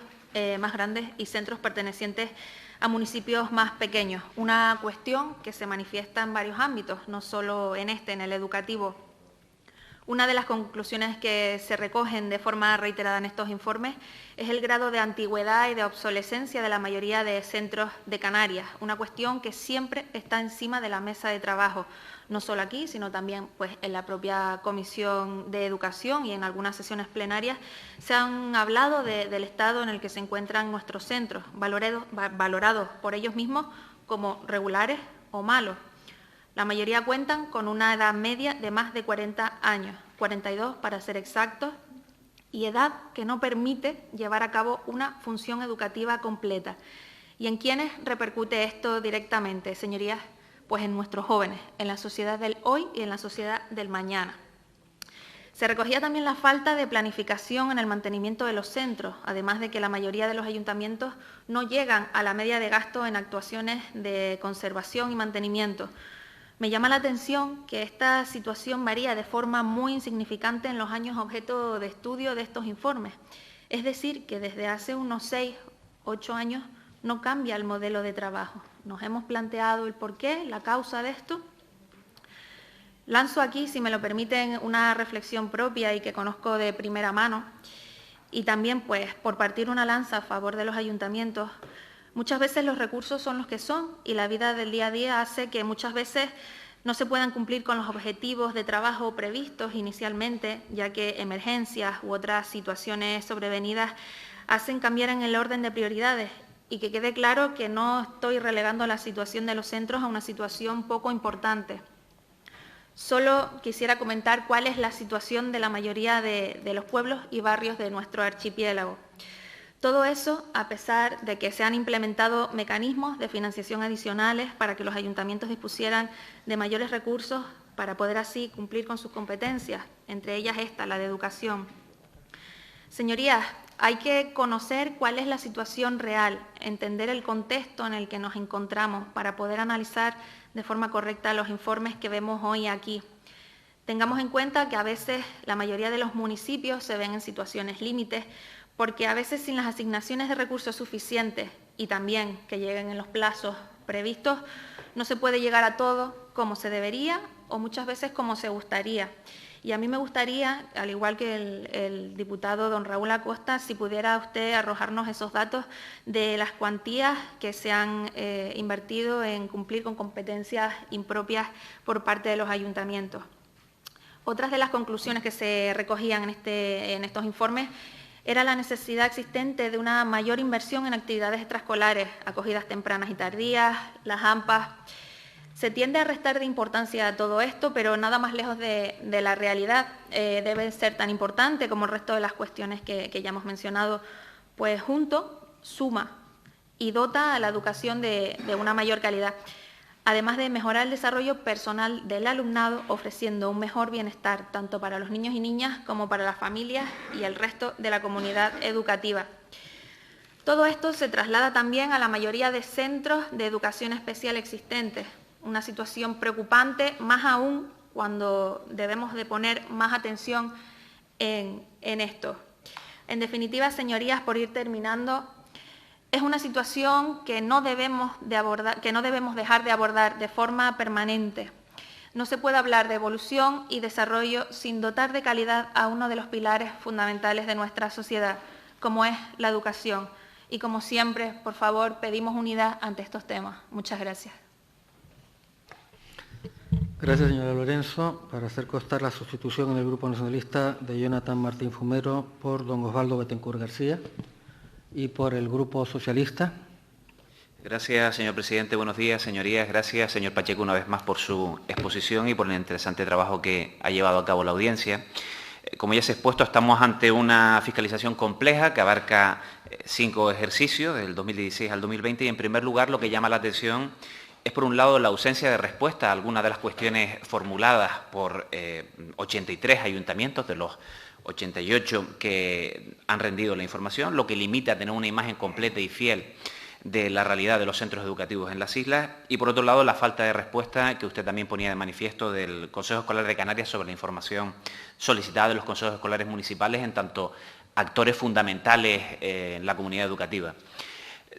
más grandes y centros pertenecientes a municipios más pequeños. Una cuestión que se manifiesta en varios ámbitos, no solo en el educativo. Una de las conclusiones que se recogen de forma reiterada en estos informes es el grado de antigüedad y de obsolescencia de la mayoría de centros de Canarias, una cuestión que siempre está encima de la mesa de trabajo, no solo aquí, sino también pues, en la propia Comisión de Educación, y en algunas sesiones plenarias se han hablado del estado en el que se encuentran nuestros centros, valorados por ellos mismos como regulares o malos. La mayoría cuentan con una edad media de más de 40 años, 42 para ser exactos, y edad que no permite llevar a cabo una función educativa completa. ¿Y en quiénes repercute esto directamente, señorías? Pues en nuestros jóvenes, en la sociedad del hoy y en la sociedad del mañana. Se recogía también la falta de planificación en el mantenimiento de los centros, además de que la mayoría de los ayuntamientos no llegan a la media de gasto en actuaciones de conservación y mantenimiento. Me llama la atención que esta situación varía de forma muy insignificante en los años objeto de estudio de estos informes. Es decir, que desde hace unos 6, 8 años no cambia el modelo de trabajo. Nos hemos planteado el porqué, la causa de esto. Lanzo aquí, si me lo permiten, una reflexión propia y que conozco de primera mano. Y también, pues, por partir una lanza a favor de los ayuntamientos, muchas veces los recursos son los que son y la vida del día a día hace que muchas veces no se puedan cumplir con los objetivos de trabajo previstos inicialmente, ya que emergencias u otras situaciones sobrevenidas hacen cambiar en el orden de prioridades. Y que quede claro que no estoy relegando la situación de los centros a una situación poco importante. Solo quisiera comentar cuál es la situación de la mayoría de los pueblos y barrios de nuestro archipiélago. Todo eso a pesar de que se han implementado mecanismos de financiación adicionales para que los ayuntamientos dispusieran de mayores recursos para poder así cumplir con sus competencias, entre ellas esta, la de educación. Señorías, hay que conocer cuál es la situación real, entender el contexto en el que nos encontramos para poder analizar de forma correcta los informes que vemos hoy aquí. Tengamos en cuenta que a veces la mayoría de los municipios se ven en situaciones límites porque a veces sin las asignaciones de recursos suficientes y también que lleguen en los plazos previstos, no se puede llegar a todo como se debería o muchas veces como se gustaría. Y a mí me gustaría, al igual que el diputado don Raúl Acosta, si pudiera usted arrojarnos esos datos de las cuantías que se han invertido en cumplir con competencias impropias por parte de los ayuntamientos. Otras de las conclusiones que se recogían en estos informes era la necesidad existente de una mayor inversión en actividades extraescolares, acogidas tempranas y tardías, las AMPAs. Se tiende a restar de importancia a todo esto, pero nada más lejos de la realidad. Debe ser tan importante como el resto de las cuestiones que ya hemos mencionado, pues junto suma y dota a la educación de una mayor calidad, además de mejorar el desarrollo personal del alumnado, ofreciendo un mejor bienestar tanto para los niños y niñas como para las familias y el resto de la comunidad educativa. Todo esto se traslada también a la mayoría de centros de educación especial existentes, una situación preocupante, más aún cuando debemos de poner más atención en esto. En definitiva, señorías, por ir terminando, es una situación que no debemos dejar de abordar de forma permanente. No se puede hablar de evolución y desarrollo sin dotar de calidad a uno de los pilares fundamentales de nuestra sociedad, como es la educación. Y como siempre, por favor, pedimos unidad ante estos temas. Muchas gracias. Gracias, señora Lorenzo. Para hacer constar la sustitución en el Grupo Nacionalista de Jonathan Martín Fumero por don Osvaldo Betancourt García y por el Grupo Socialista. Gracias, señor presidente. Buenos días, señorías. Gracias, señor Pacheco, una vez más por su exposición y por el interesante trabajo que ha llevado a cabo la audiencia. Como ya se ha expuesto, estamos ante una fiscalización compleja que abarca 5 ejercicios, del 2016 al 2020, y en primer lugar lo que llama la atención es, por un lado, la ausencia de respuesta a algunas de las cuestiones formuladas por 83 ayuntamientos de los 88 que han rendido la información, lo que limita a tener una imagen completa y fiel de la realidad de los centros educativos en las islas, y por otro lado la falta de respuesta que usted también ponía de manifiesto del Consejo Escolar de Canarias sobre la información solicitada de los consejos escolares municipales en tanto actores fundamentales en la comunidad educativa.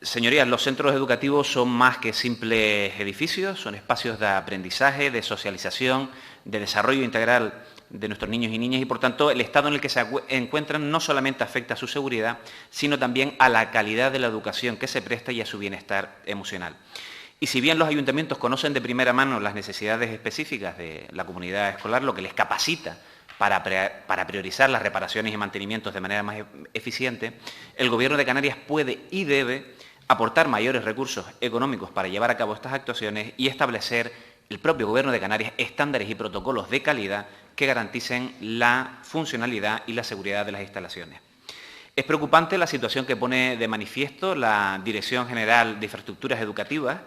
Señorías, los centros educativos son más que simples edificios, son espacios de aprendizaje, de socialización, de desarrollo integral de nuestros niños y niñas, y por tanto el estado en el que se encuentran no solamente afecta a su seguridad, sino también a la calidad de la educación que se presta y a su bienestar emocional. Y si bien los ayuntamientos conocen de primera mano las necesidades específicas de la comunidad escolar, lo que les capacita para priorizar las reparaciones y mantenimientos de manera más eficiente, el Gobierno de Canarias puede y debe aportar mayores recursos económicos para llevar a cabo estas actuaciones y establecer el propio Gobierno de Canarias estándares y protocolos de calidad que garanticen la funcionalidad y la seguridad de las instalaciones. Es preocupante la situación que pone de manifiesto la Dirección General de Infraestructuras Educativas,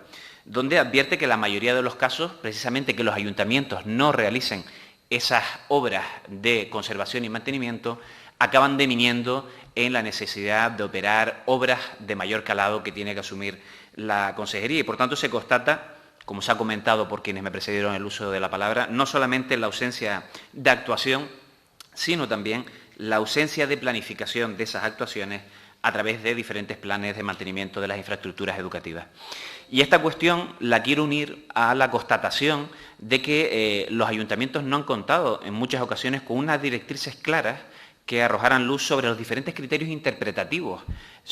donde advierte que la mayoría de los casos, precisamente que los ayuntamientos no realicen esas obras de conservación y mantenimiento acaban deviniendo en la necesidad de operar obras de mayor calado que tiene que asumir la Consejería y, por tanto, se constata, como se ha comentado por quienes me precedieron en el uso de la palabra, no solamente la ausencia de actuación, sino también la ausencia de planificación de esas actuaciones a través de diferentes planes de mantenimiento de las infraestructuras educativas. Y esta cuestión la quiero unir a la constatación de que los ayuntamientos no han contado en muchas ocasiones con unas directrices claras que arrojaran luz sobre los diferentes criterios interpretativos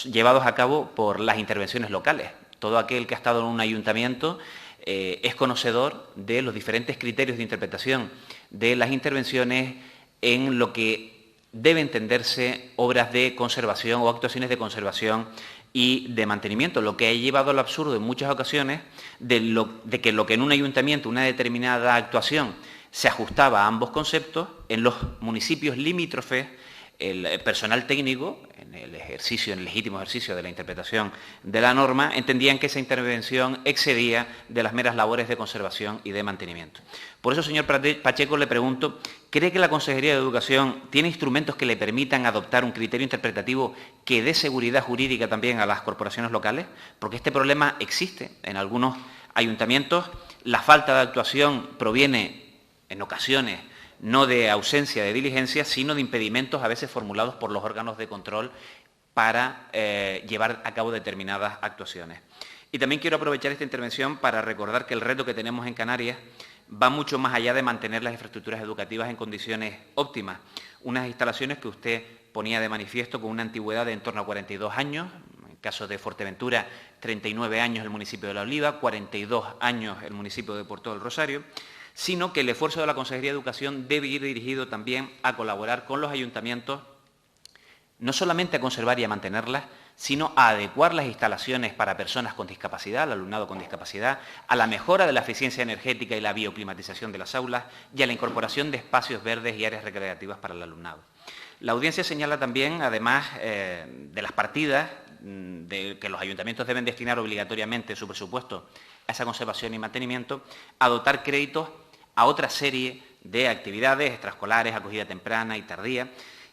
llevados a cabo por las intervenciones locales. Todo aquel que ha estado en un ayuntamiento es conocedor de los diferentes criterios de interpretación de las intervenciones en lo que debe entenderse obras de conservación o actuaciones de conservación y de mantenimiento, lo que ha llevado al absurdo en muchas ocasiones de que lo que en un ayuntamiento, una determinada actuación, se ajustaba a ambos conceptos, en los municipios limítrofes, el personal técnico, en el legítimo ejercicio de la interpretación de la norma, entendían que esa intervención excedía de las meras labores de conservación y de mantenimiento. Por eso, señor Pacheco, le pregunto, ¿cree que la Consejería de Educación tiene instrumentos que le permitan adoptar un criterio interpretativo que dé seguridad jurídica también a las corporaciones locales? Porque este problema existe en algunos ayuntamientos. La falta de actuación proviene, en ocasiones, no de ausencia de diligencia, sino de impedimentos a veces formulados por los órganos de control para llevar a cabo determinadas actuaciones. Y también quiero aprovechar esta intervención para recordar que el reto que tenemos en Canarias va mucho más allá de mantener las infraestructuras educativas en condiciones óptimas. Unas instalaciones que usted ponía de manifiesto con una antigüedad de en torno a 42 años, en caso de Fuerteventura, 39 años el municipio de La Oliva, 42 años el municipio de Puerto del Rosario, sino que el esfuerzo de la Consejería de Educación debe ir dirigido también a colaborar con los ayuntamientos, no solamente a conservar y a mantenerlas, sino a adecuar las instalaciones para personas con discapacidad, al alumnado con discapacidad, a la mejora de la eficiencia energética y la bioclimatización de las aulas y a la incorporación de espacios verdes y áreas recreativas para el alumnado. La audiencia señala también, además de las partidas de que los ayuntamientos deben destinar obligatoriamente su presupuesto a esa conservación y mantenimiento, a dotar créditos a otra serie de actividades extraescolares, acogida temprana y tardía.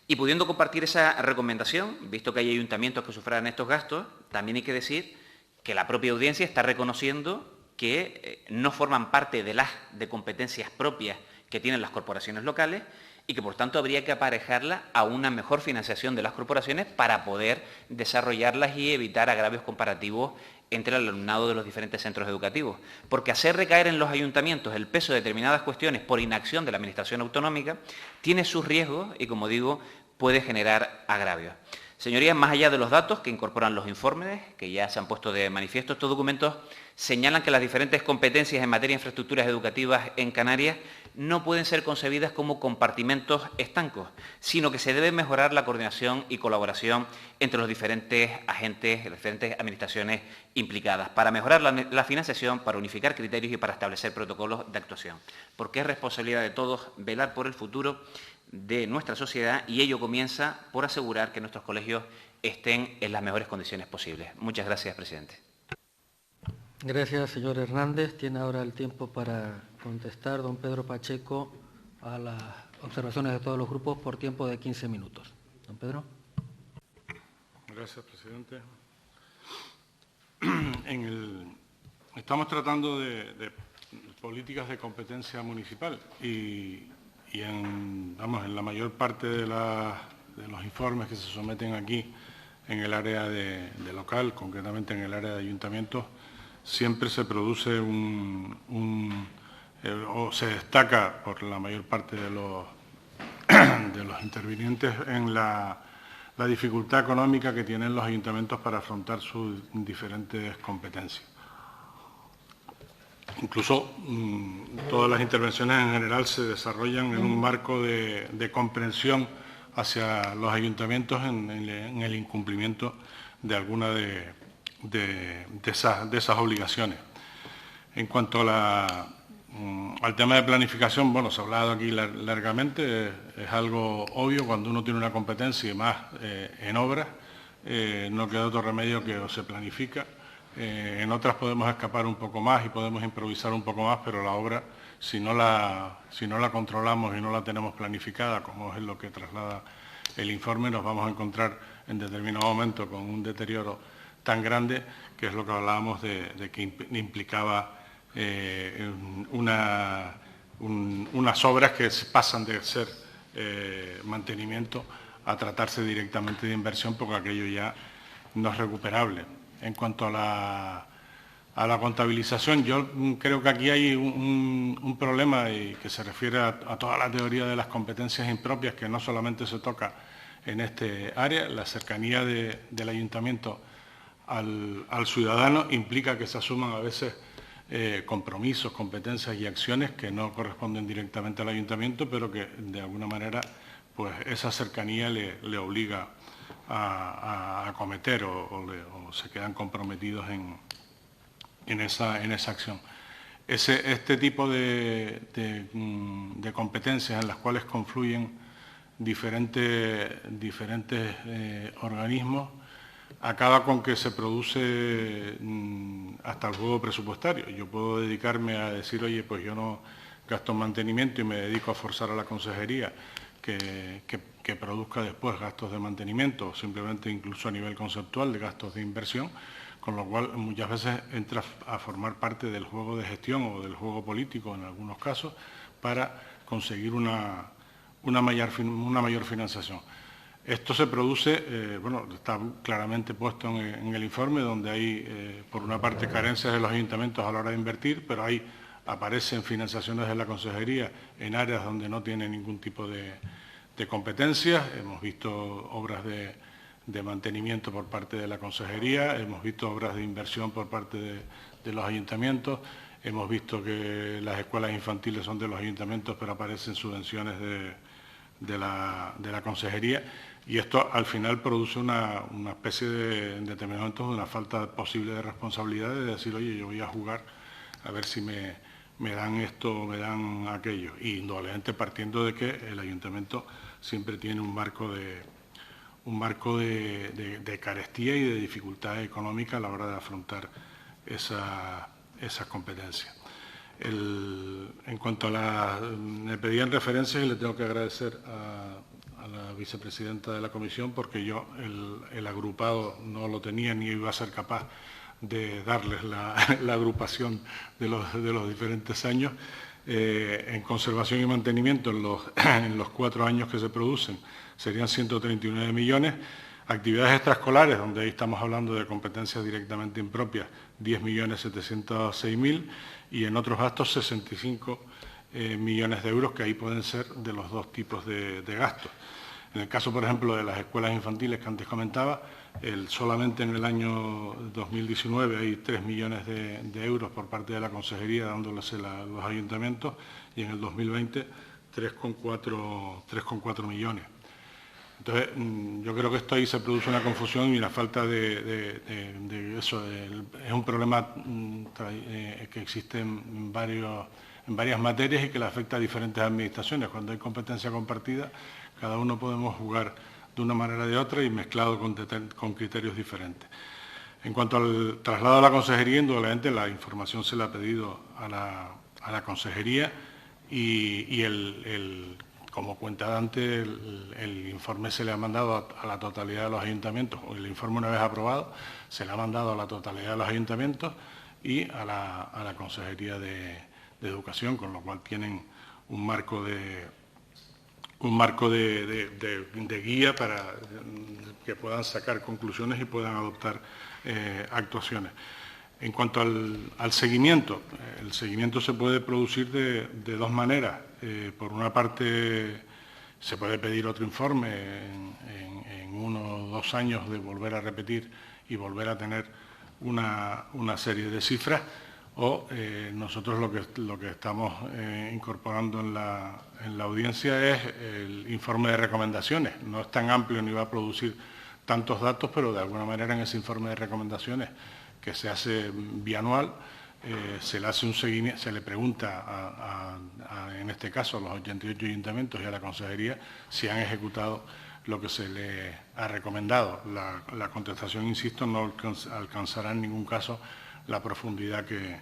Y pudiendo compartir esa recomendación, visto que hay ayuntamientos que sufran estos gastos, también hay que decir que la propia audiencia está reconociendo que no forman parte de competencias propias que tienen las corporaciones locales y que, por tanto, habría que aparejarla a una mejor financiación de las corporaciones para poder desarrollarlas y evitar agravios comparativos entre el alumnado de los diferentes centros educativos. Porque hacer recaer en los ayuntamientos el peso de determinadas cuestiones por inacción de la Administración autonómica tiene sus riesgos y, como digo, puede generar agravios. Señorías, más allá de los datos que incorporan los informes, que ya se han puesto de manifiesto, estos documentos señalan que las diferentes competencias en materia de infraestructuras educativas en Canarias no pueden ser concebidas como compartimentos estancos, sino que se debe mejorar la coordinación y colaboración entre los diferentes agentes, las diferentes administraciones implicadas, para mejorar la financiación, para unificar criterios y para establecer protocolos de actuación. Porque es responsabilidad de todos velar por el futuro de nuestra sociedad y ello comienza por asegurar que nuestros colegios estén en las mejores condiciones posibles. Muchas gracias, presidente. Gracias, señor Hernández. Tiene ahora el tiempo para contestar don Pedro Pacheco a las observaciones de todos los grupos por tiempo de 15 minutos. Don Pedro. Gracias, presidente. Estamos tratando de políticas de competencia municipal y en la mayor parte de los informes que se someten aquí en el área de local, concretamente en el área de ayuntamientos, siempre se produce o se destaca por la mayor parte de los intervinientes en la dificultad económica que tienen los ayuntamientos para afrontar sus diferentes competencias. Incluso todas las intervenciones en general se desarrollan en un marco de comprensión hacia los ayuntamientos en el incumplimiento de alguna de esas obligaciones. En cuanto al tema de planificación, bueno, se ha hablado aquí largamente, es algo obvio cuando uno tiene una competencia y más en obras, no queda otro remedio que o se planifica en otras podemos escapar un poco más y podemos improvisar un poco más, pero la obra, si no la controlamos y no la tenemos planificada, como es lo que traslada el informe, nos vamos a encontrar en determinado momento con un deterioro tan grande, que es lo que hablábamos de que implicaba unas obras que pasan de ser mantenimiento a tratarse directamente de inversión, porque aquello ya no es recuperable. En cuanto a la contabilización, yo creo que aquí hay un problema y que se refiere a toda la teoría de las competencias impropias, que no solamente se toca en este área. La cercanía del ayuntamiento al ciudadano implica que se asuman a veces compromisos, competencias y acciones que no corresponden directamente al ayuntamiento, pero que de alguna manera pues esa cercanía le obliga a acometer o se quedan comprometidos en esa acción. Este tipo de competencias en las cuales confluyen diferentes organismos acaba con que se produce hasta el juego presupuestario. Yo puedo dedicarme a decir, oye, pues yo no gasto en mantenimiento y me dedico a forzar a la consejería que produzca después gastos de mantenimiento, o simplemente incluso a nivel conceptual de gastos de inversión, con lo cual muchas veces entra a formar parte del juego de gestión o del juego político en algunos casos para conseguir una mayor financiación. Esto se produce, está claramente puesto en el informe, donde hay, por una parte, carencias de los ayuntamientos a la hora de invertir, pero ahí aparecen financiaciones de la consejería en áreas donde no tiene ningún tipo de competencias. Hemos visto obras de mantenimiento por parte de la consejería, hemos visto obras de inversión por parte de los ayuntamientos, hemos visto que las escuelas infantiles son de los ayuntamientos, pero aparecen subvenciones de la consejería, y esto al final produce una especie de determinados momentos de una falta posible de responsabilidad, de decir, oye, yo voy a jugar a ver si me dan esto o me dan aquello, y indudablemente partiendo de que el ayuntamiento siempre tiene un marco de carestía y de dificultad económica a la hora de afrontar esas competencias. En cuanto a me pedían referencias, y le tengo que agradecer a la vicepresidenta de la comisión, porque yo el agrupado no lo tenía ni iba a ser capaz de darles la agrupación de los diferentes años. En conservación y mantenimiento, en los 4 años que se producen, serían 139 millones. Actividades extraescolares, donde ahí estamos hablando de competencias directamente impropias, 10.706.000, y en otros gastos 65 millones de euros, que ahí pueden ser de los dos tipos de gastos. En el caso, por ejemplo, de las escuelas infantiles que antes comentaba, solamente en el año 2019 hay 3 millones de euros por parte de la consejería dándoles a los ayuntamientos, y en el 2020 3,4 millones. Entonces, yo creo que esto ahí se produce una confusión y una falta de eso. Es un problema que existe en varias materias y que le afecta a diferentes administraciones. Cuando hay competencia compartida, cada uno podemos jugar de una manera o de otra y mezclado con criterios diferentes. En cuanto al traslado a la consejería, indudablemente la información se le ha pedido a la consejería y como cuenta Dante, el informe se le ha mandado a la totalidad de los ayuntamientos, o el informe una vez aprobado, se le ha mandado a la totalidad de los ayuntamientos y a la Consejería de Educación, con lo cual tienen un marco de guía para que puedan sacar conclusiones y puedan adoptar actuaciones. En cuanto al seguimiento, el seguimiento se puede producir de dos maneras. Por una parte, se puede pedir otro informe en 1 o 2 años de volver a repetir y volver a tener una serie de cifras, o nosotros lo que estamos incorporando en la audiencia es el informe de recomendaciones. No es tan amplio ni va a producir tantos datos, pero de alguna manera en ese informe de recomendaciones, que se hace bianual, se le hace un seguimiento, se le pregunta en este caso a los 88 ayuntamientos y a la consejería si han ejecutado lo que se le ha recomendado. La contestación, insisto, no alcanzará en ningún caso la profundidad que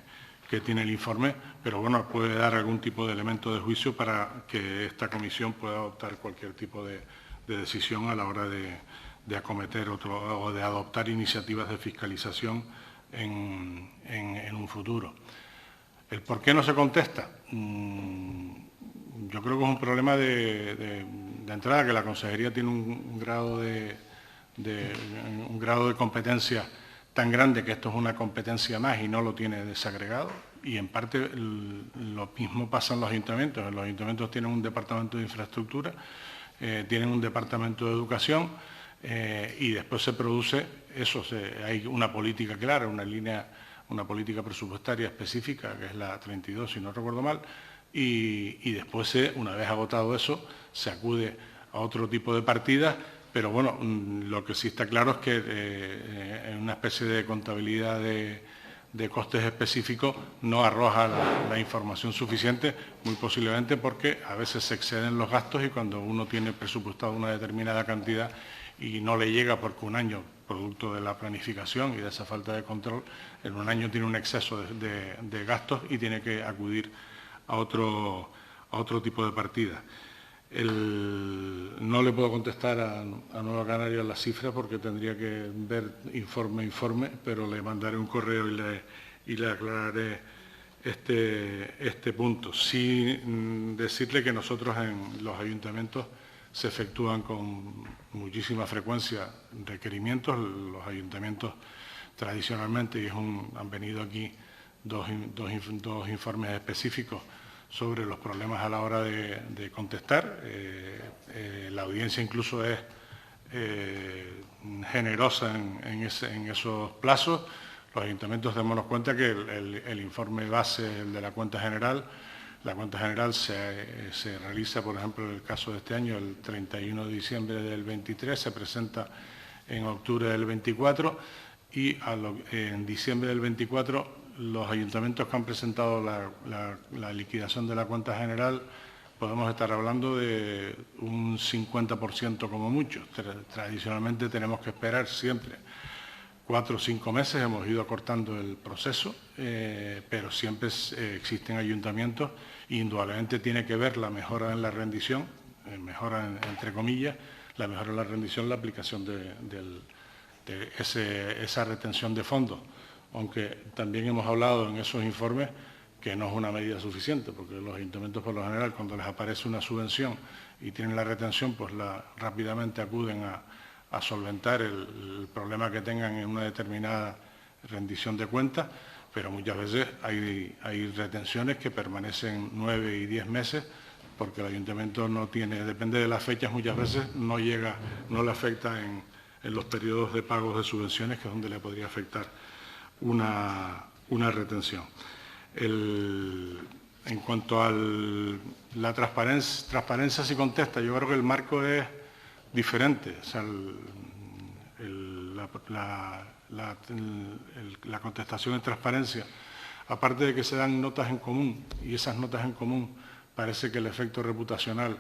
tiene el informe, pero bueno, puede dar algún tipo de elemento de juicio para que esta comisión pueda adoptar cualquier tipo de decisión a la hora de acometer o de adoptar iniciativas de fiscalización en un futuro. ¿El por qué no se contesta? Yo creo que es un problema de entrada, que la Consejería tiene un grado de competencia tan grande que esto es una competencia más y no lo tiene desagregado, y en parte lo mismo pasa en los ayuntamientos. Los ayuntamientos tienen un departamento de infraestructura, tienen un departamento de educación, y después se produce eso, hay una política clara, una política presupuestaria específica, que es la 32, si no recuerdo mal, y después, una vez agotado eso, se acude a otro tipo de partidas. Pero bueno, lo que sí está claro es que en una especie de contabilidad de costes específicos no arroja la información suficiente, muy posiblemente porque a veces se exceden los gastos, y cuando uno tiene presupuestado una determinada cantidad y no le llega porque un año, producto de la planificación y de esa falta de control, en un año tiene un exceso de gastos y tiene que acudir a otro tipo de partidas. No le puedo contestar a Nueva Canarias las cifras porque tendría que ver informe, pero le mandaré un correo y le aclararé este punto. Sí, decirle que nosotros en los ayuntamientos se efectúan con muchísima frecuencia requerimientos. Los ayuntamientos tradicionalmente, y han venido aquí dos informes específicos sobre los problemas a la hora de contestar. La audiencia incluso es generosa en esos plazos. Los ayuntamientos, démonos cuenta que el informe base, el de la cuenta general se realiza, por ejemplo, en el caso de este año, el 31 de diciembre del 23, se presenta en octubre del 24, y en diciembre del 24 los ayuntamientos que han presentado la liquidación de la cuenta general, podemos estar hablando de un 50% como mucho. Tradicionalmente tenemos que esperar siempre 4 o 5 meses, hemos ido acortando el proceso, pero siempre existen ayuntamientos, y indudablemente tiene que ver la mejora en la rendición, mejora entre comillas, la mejora en la rendición, la aplicación de esa retención de fondos. Aunque también hemos hablado en esos informes que no es una medida suficiente, porque los ayuntamientos por lo general, cuando les aparece una subvención y tienen la retención, pues rápidamente acuden a solventar el problema que tengan en una determinada rendición de cuentas, pero muchas veces hay retenciones que permanecen 9 y 10 meses, porque el ayuntamiento no tiene, depende de las fechas, muchas veces no le afecta en los periodos de pagos de subvenciones, que es donde le podría afectar una retención. En cuanto a la transparencia si contesta, yo creo que el marco es diferente. O sea, la contestación en transparencia, aparte de que se dan notas en común, y esas notas en común parece que el efecto reputacional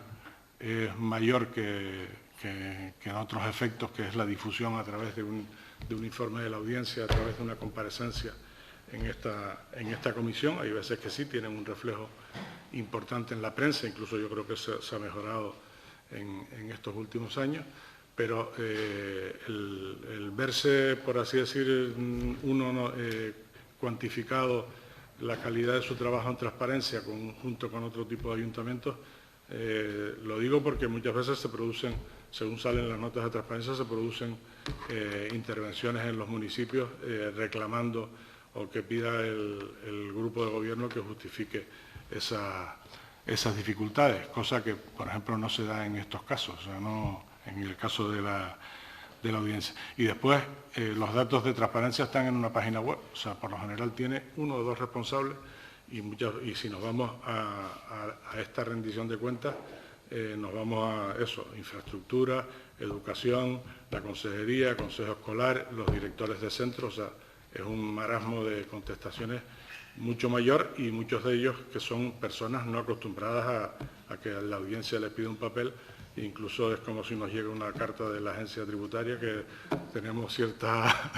es mayor que en otros efectos, que es la difusión a través de un informe de la audiencia, a través de una comparecencia en esta comisión. Hay veces que sí tienen un reflejo importante en la prensa, incluso yo creo que se ha mejorado en estos últimos años, pero el verse, por así decir, cuantificado la calidad de su trabajo en transparencia junto con otro tipo de ayuntamientos, lo digo porque muchas veces se producen, según salen las notas de transparencia, se producen intervenciones en los municipios reclamando o que pida el grupo de gobierno que justifique esas dificultades, cosa que, por ejemplo, no se da en estos casos, o sea, no en el caso de la audiencia. Y después, los datos de transparencia están en una página web, o sea, por lo general tiene 1 o 2 responsables, y si nos vamos a esta rendición de cuentas, nos vamos a eso: infraestructura, educación, la consejería, consejo escolar, los directores de centros. O sea, es un marasmo de contestaciones mucho mayor, y muchos de ellos que son personas no acostumbradas a que la audiencia les pida un papel incluso es como si nos llega una carta de la agencia tributaria que tenemos cierta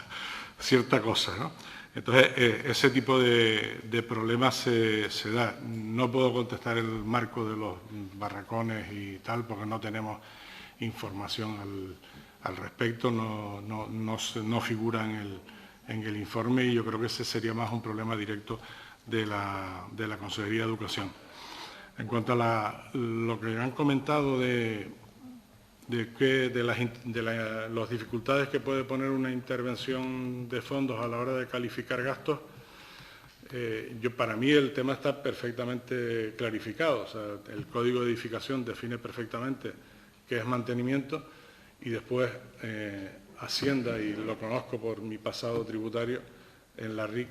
cosa, ¿no? Entonces, ese tipo de problemas se da. No puedo contestar el marco de los barracones y tal, porque no tenemos información al respecto, no figura en el informe, y yo creo que ese sería más un problema directo de la Consejería de Educación. En cuanto a lo que han comentado de las dificultades que puede poner una intervención de fondos a la hora de calificar gastos, para mí el tema está perfectamente clarificado. O sea, el Código de Edificación define perfectamente qué es mantenimiento, y después Hacienda, y lo conozco por mi pasado tributario, en la RIC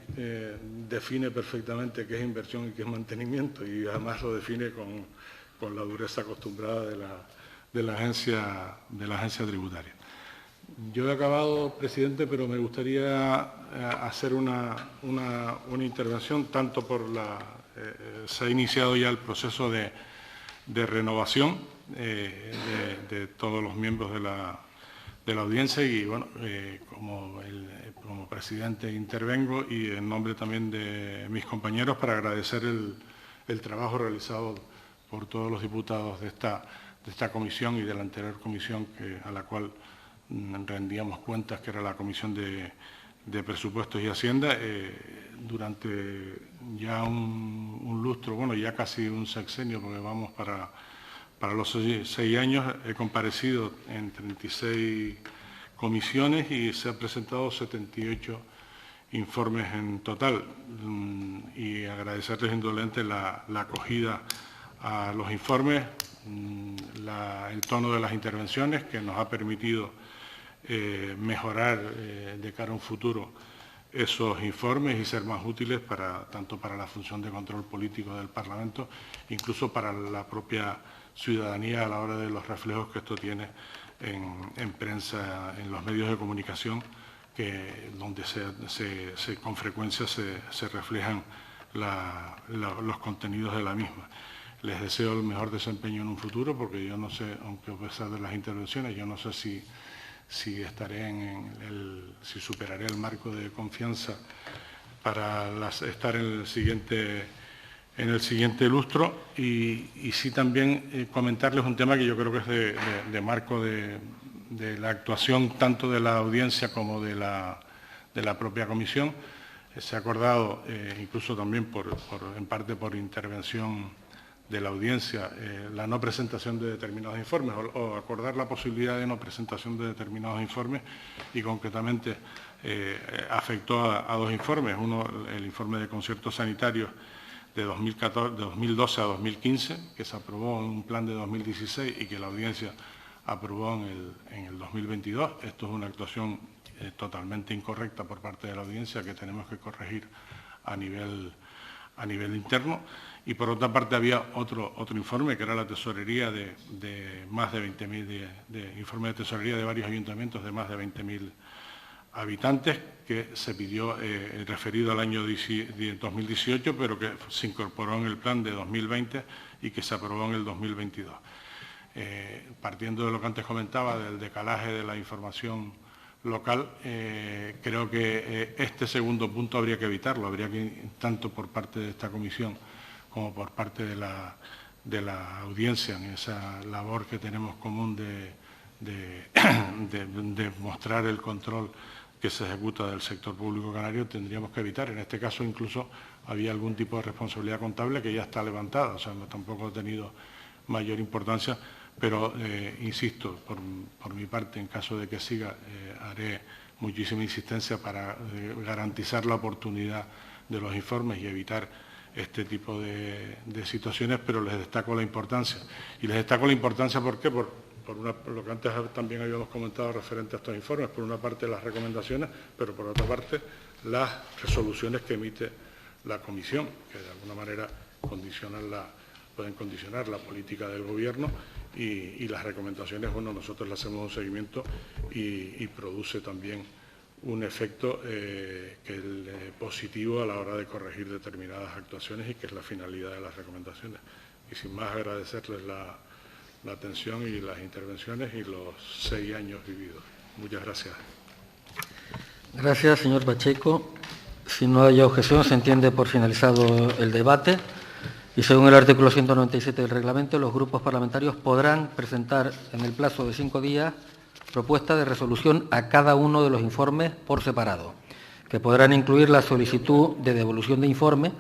define perfectamente qué es inversión y qué es mantenimiento, y además lo define con la dureza acostumbrada de la agencia tributaria. Yo he acabado, presidente, pero me gustaría hacer una intervención, tanto se ha iniciado ya el proceso de renovación de todos los miembros de la audiencia, y bueno, como presidente intervengo, y en nombre también de mis compañeros, para agradecer el trabajo realizado por todos los diputados de esta comisión y de la anterior comisión a la cual rendíamos cuentas, que era la Comisión de Presupuestos y Hacienda. Durante ya un lustro, bueno, ya casi un sexenio, porque vamos para los 6 años, he comparecido en 36 comisiones y se han presentado 78 informes en total, y agradecerles indudablemente la acogida a los informes, el tono de las intervenciones, que nos ha permitido mejorar de cara a un futuro esos informes y ser más útiles tanto para la función de control político del Parlamento, incluso para la propia ciudadanía a la hora de los reflejos que esto tiene en prensa, en los medios de comunicación, donde con frecuencia se reflejan los contenidos de la misma. Les deseo el mejor desempeño en un futuro, porque yo no sé, aunque a pesar de las intervenciones, yo no sé si estaré si superaré el marco de confianza para estar en el siguiente lustro, y sí también comentarles un tema que yo creo que es de marco de la actuación tanto de la audiencia como de la propia comisión. Se ha acordado, incluso también en parte por intervención de la audiencia, la no presentación de determinados informes, o acordar la posibilidad de no presentación de determinados informes, y concretamente afectó a 2 informes. Uno, el informe de conciertos sanitarios de 2012 a 2015, que se aprobó en un plan de 2016 y que la audiencia aprobó en el 2022. Esto es una actuación totalmente incorrecta por parte de la audiencia, que tenemos que corregir a nivel interno. Y por otra parte había otro informe, que era la tesorería de más de 20.000, informe de tesorería de varios ayuntamientos de más de 20.000 habitantes, que se pidió referido al año 2018, pero que se incorporó en el plan de 2020 y que se aprobó en el 2022. Partiendo de lo que antes comentaba, del decalaje de la información local, creo que este segundo punto habría que evitarlo, tanto por parte de esta comisión como por parte de la audiencia, en esa labor que tenemos común de mostrar el control que se ejecuta del sector público canario, tendríamos que evitar. En este caso incluso había algún tipo de responsabilidad contable que ya está levantada, o sea, tampoco ha tenido mayor importancia, pero insisto, por mi parte, en caso de que siga, haré muchísima insistencia para garantizar la oportunidad de los informes y evitar este tipo de situaciones, pero les destaco la importancia. Y les destaco la importancia, ¿por qué? Por lo que antes también habíamos comentado referente a estos informes, por una parte las recomendaciones, pero por otra parte las resoluciones que emite la comisión, que de alguna manera pueden condicionar la política del Gobierno, y las recomendaciones, bueno, nosotros le hacemos un seguimiento y produce también un efecto positivo a la hora de corregir determinadas actuaciones, y que es la finalidad de las recomendaciones. Y sin más, agradecerles la atención y las intervenciones y los 6 años vividos. Muchas gracias. Gracias, señor Pacheco. Si no hay objeción, se entiende por finalizado el debate y, según el artículo 197 del reglamento, los grupos parlamentarios podrán presentar en el plazo de 5 días propuesta de resolución a cada uno de los informes por separado, que podrán incluir la solicitud de devolución de informe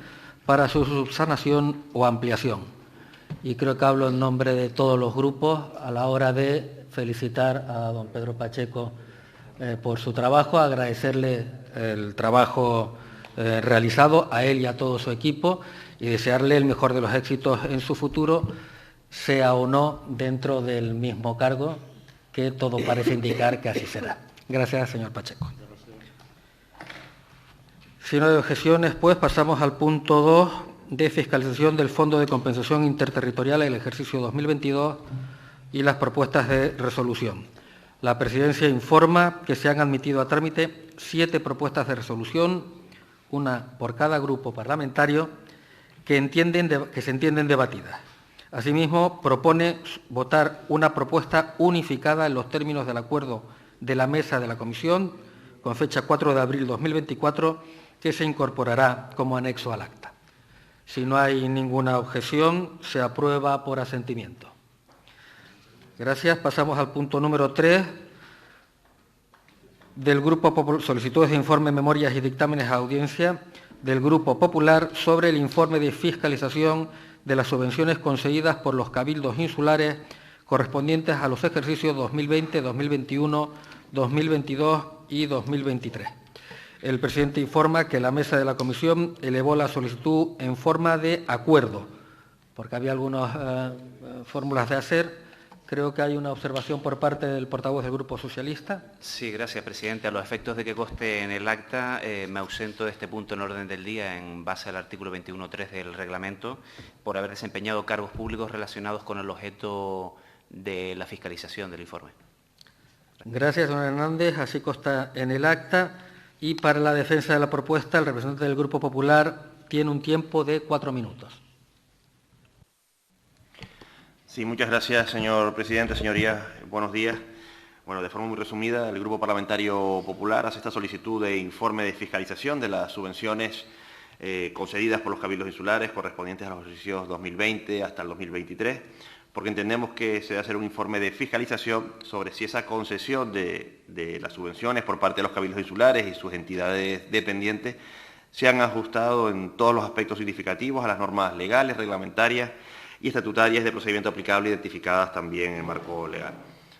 para su subsanación o ampliación. Y creo que hablo en nombre de todos los grupos a la hora de felicitar a don Pedro Pacheco por su trabajo, agradecerle el trabajo realizado a él y a todo su equipo y desearle el mejor de los éxitos en su futuro, sea o no dentro del mismo cargo, que todo parece indicar que así será. Gracias, señor Pacheco. Si no hay objeciones, pues pasamos al punto 2 de fiscalización del Fondo de Compensación Interterritorial en el ejercicio 2022 y las propuestas de resolución. La Presidencia informa que se han admitido a trámite 7 propuestas de resolución, una por cada grupo parlamentario, que se entienden debatidas. Asimismo, propone votar una propuesta unificada en los términos del acuerdo de la mesa de la Comisión, con fecha 4 de abril de 2024, que se incorporará como anexo al acta. Si no hay ninguna objeción, se aprueba por asentimiento. Gracias. Pasamos al punto número 3 del Grupo Popular, solicitudes de informe, memorias y dictámenes a audiencia del Grupo Popular sobre el informe de fiscalización de las subvenciones concedidas por los cabildos insulares correspondientes a los ejercicios 2020, 2021, 2022 y 2023. El presidente informa que la mesa de la comisión elevó la solicitud en forma de acuerdo, porque había algunas fórmulas de hacer. Creo que hay una observación por parte del portavoz del Grupo Socialista. Sí, gracias, presidente. A los efectos de que conste en el acta, me ausento de este punto en orden del día en base al artículo 21.3 del reglamento por haber desempeñado cargos públicos relacionados con el objeto de la fiscalización del informe. Gracias, don Hernández. Así consta en el acta. Y para la defensa de la propuesta, el representante del Grupo Popular tiene un tiempo de 4 minutos. Sí, muchas gracias, señor presidente. Señorías, buenos días. Bueno, de forma muy resumida, el Grupo Parlamentario Popular hace esta solicitud de informe de fiscalización de las subvenciones concedidas por los cabildos insulares correspondientes a los ejercicios 2020 hasta el 2023, porque entendemos que se debe hacer un informe de fiscalización sobre si esa concesión de las subvenciones por parte de los cabildos insulares y sus entidades dependientes se han ajustado en todos los aspectos significativos a las normas legales, reglamentarias y estatutarias de procedimiento aplicable identificadas también en el marco legal.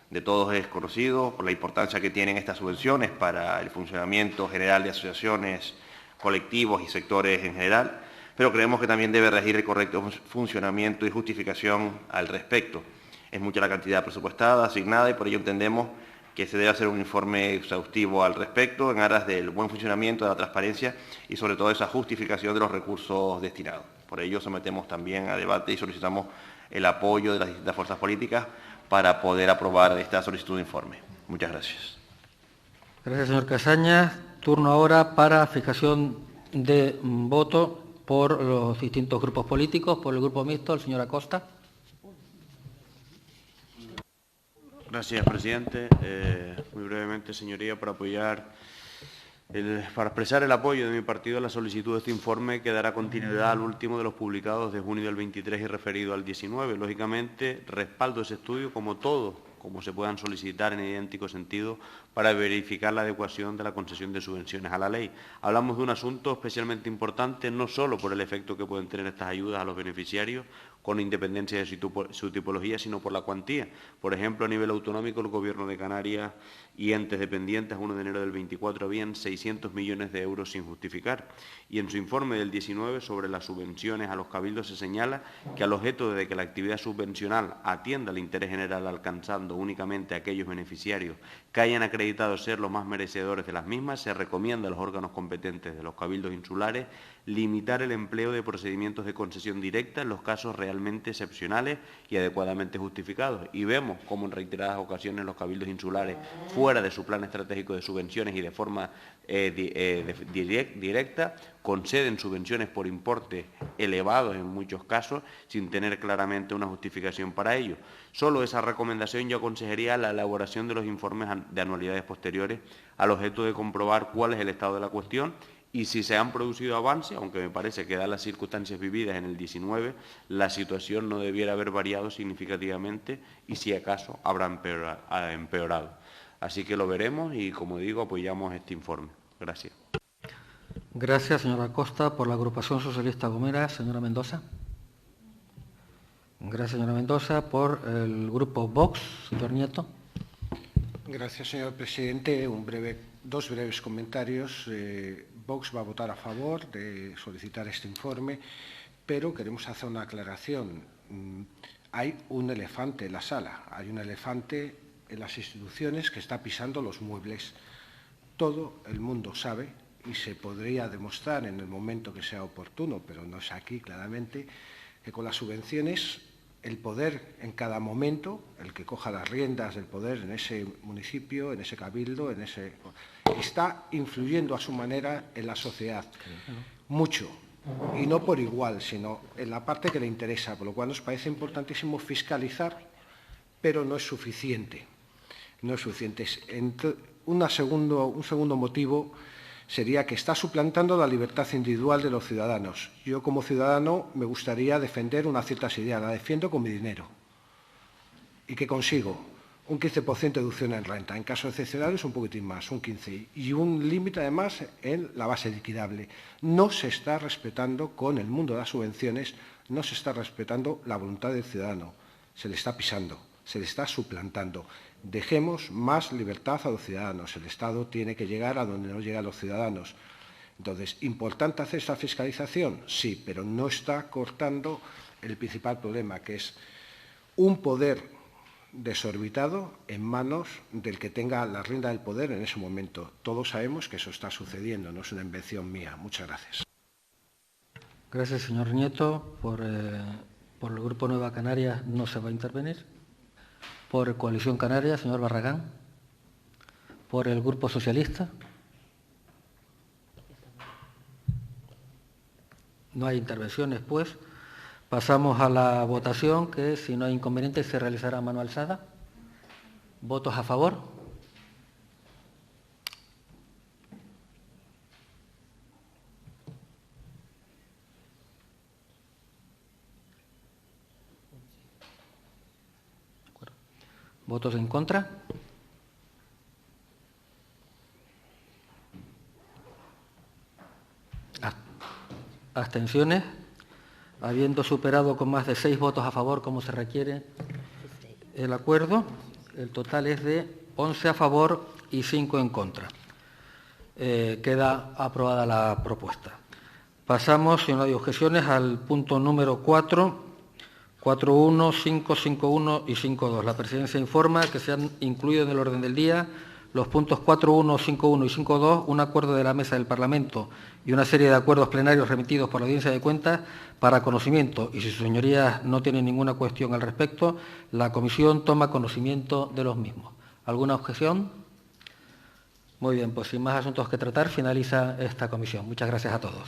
De todos es conocido por la importancia que tienen estas subvenciones para el funcionamiento general de asociaciones, colectivos y sectores en general, pero creemos que también debe regir el correcto funcionamiento y justificación al respecto. Es mucha la cantidad presupuestada, asignada, y por ello entendemos que se debe hacer un informe exhaustivo al respecto en aras del buen funcionamiento, de la transparencia y sobre todo esa justificación de los recursos destinados. Por ello sometemos también a debate y solicitamos el apoyo de las distintas fuerzas políticas para poder aprobar esta solicitud de informe. Muchas gracias. Gracias, señor Casañas. Turno ahora para fijación de voto por los distintos grupos políticos. Por el Grupo Mixto, el señor Acosta. Gracias, presidente. Muy brevemente, señoría, para expresar el apoyo de mi partido a la solicitud de este informe, que dará continuidad al último de los publicados de junio del 23 y referido al 19. Lógicamente, respaldo ese estudio como se puedan solicitar en idéntico sentido para verificar la adecuación de la concesión de subvenciones a la ley. Hablamos de un asunto especialmente importante, no solo por el efecto que pueden tener estas ayudas a los beneficiarios, con independencia de su tipología, sino por la cuantía. Por ejemplo, a nivel autonómico, el Gobierno de Canarias y entes dependientes, a 1 de enero del 24, habían 600 millones de euros sin justificar. Y en su informe del 19 sobre las subvenciones a los cabildos se señala que al objeto de que la actividad subvencional atienda al interés general, alcanzando únicamente a aquellos beneficiarios que hayan acreditado ser los más merecedores de las mismas, se recomienda a los órganos competentes de los cabildos insulares limitar el empleo de procedimientos de concesión directa en los casos realmente excepcionales y adecuadamente justificados. Y vemos cómo en reiteradas ocasiones los cabildos insulares, fuera de su plan estratégico de subvenciones y de forma directa, conceden subvenciones por importes elevados en muchos casos sin tener claramente una justificación para ello. Solo esa recomendación yo aconsejaría la elaboración de los informes de anualidades posteriores al objeto de comprobar cuál es el estado de la cuestión y si se han producido avances, aunque me parece que dadas las circunstancias vividas en el 19, la situación no debiera haber variado significativamente y si acaso habrá empeorado. Así que lo veremos y, como digo, apoyamos este informe. Gracias. Gracias, señora Costa. Por la agrupación socialista Gomera, señora Mendoza. Gracias, señora Mendoza. Por el grupo Vox, señor Nieto. Gracias, señor presidente. Dos breves comentarios. Vox va a votar a favor de solicitar este informe, pero queremos hacer una aclaración. Hay un elefante en la sala, hay un elefante en las instituciones que está pisando los muebles. Todo el mundo sabe, y se podría demostrar en el momento que sea oportuno, pero no es aquí claramente, que con las subvenciones el poder en cada momento, el que coja las riendas del poder en ese municipio, en ese cabildo, está influyendo a su manera en la sociedad. Mucho. Y no por igual, sino en la parte que le interesa, por lo cual nos parece importantísimo fiscalizar, pero no es suficiente. No es suficiente. Un segundo motivo sería que está suplantando la libertad individual de los ciudadanos. Yo, como ciudadano, me gustaría defender unas ciertas ideas. La defiendo con mi dinero. ¿Y qué consigo? Un 15% de deducción en renta. En casos excepcionales, un poquitín más, un 15%. Y un límite, además, en la base liquidable. No se está respetando, con el mundo de las subvenciones, no se está respetando la voluntad del ciudadano. Se le está pisando, se le está suplantando. Dejemos más libertad a los ciudadanos. El Estado tiene que llegar a donde no llegan los ciudadanos. Entonces, ¿importante hacer esta fiscalización? Sí, pero no está cortando el principal problema, que es un poder desorbitado en manos del que tenga la rienda del poder en ese momento. Todos sabemos que eso está sucediendo, no es una invención mía. Muchas gracias. Gracias, señor Nieto. Por el Grupo Nueva Canarias no se va a intervenir. Por Coalición Canaria, señor Barragán. Por el Grupo Socialista. No hay intervenciones, pues. Pasamos a la votación, que si no hay inconveniente se realizará a mano alzada. ¿Votos a favor? ¿Votos en contra? ¿Abstenciones? Habiendo superado con más de 6 votos a favor, como se requiere el acuerdo, el total es de 11 a favor y 5 en contra. Queda aprobada la propuesta. Pasamos, si no hay objeciones, al punto número 4, 4.1, 5, 5.1 y 5.2. La Presidencia informa que se han incluido en el orden del día los puntos 4.1, 5.1 y 5.2, un acuerdo de la Mesa del Parlamento y una serie de acuerdos plenarios remitidos por la Audiencia de Cuentas para conocimiento. Y si sus señorías no tienen ninguna cuestión al respecto, la Comisión toma conocimiento de los mismos. ¿Alguna objeción? Muy bien, pues sin más asuntos que tratar, finaliza esta comisión. Muchas gracias a todos.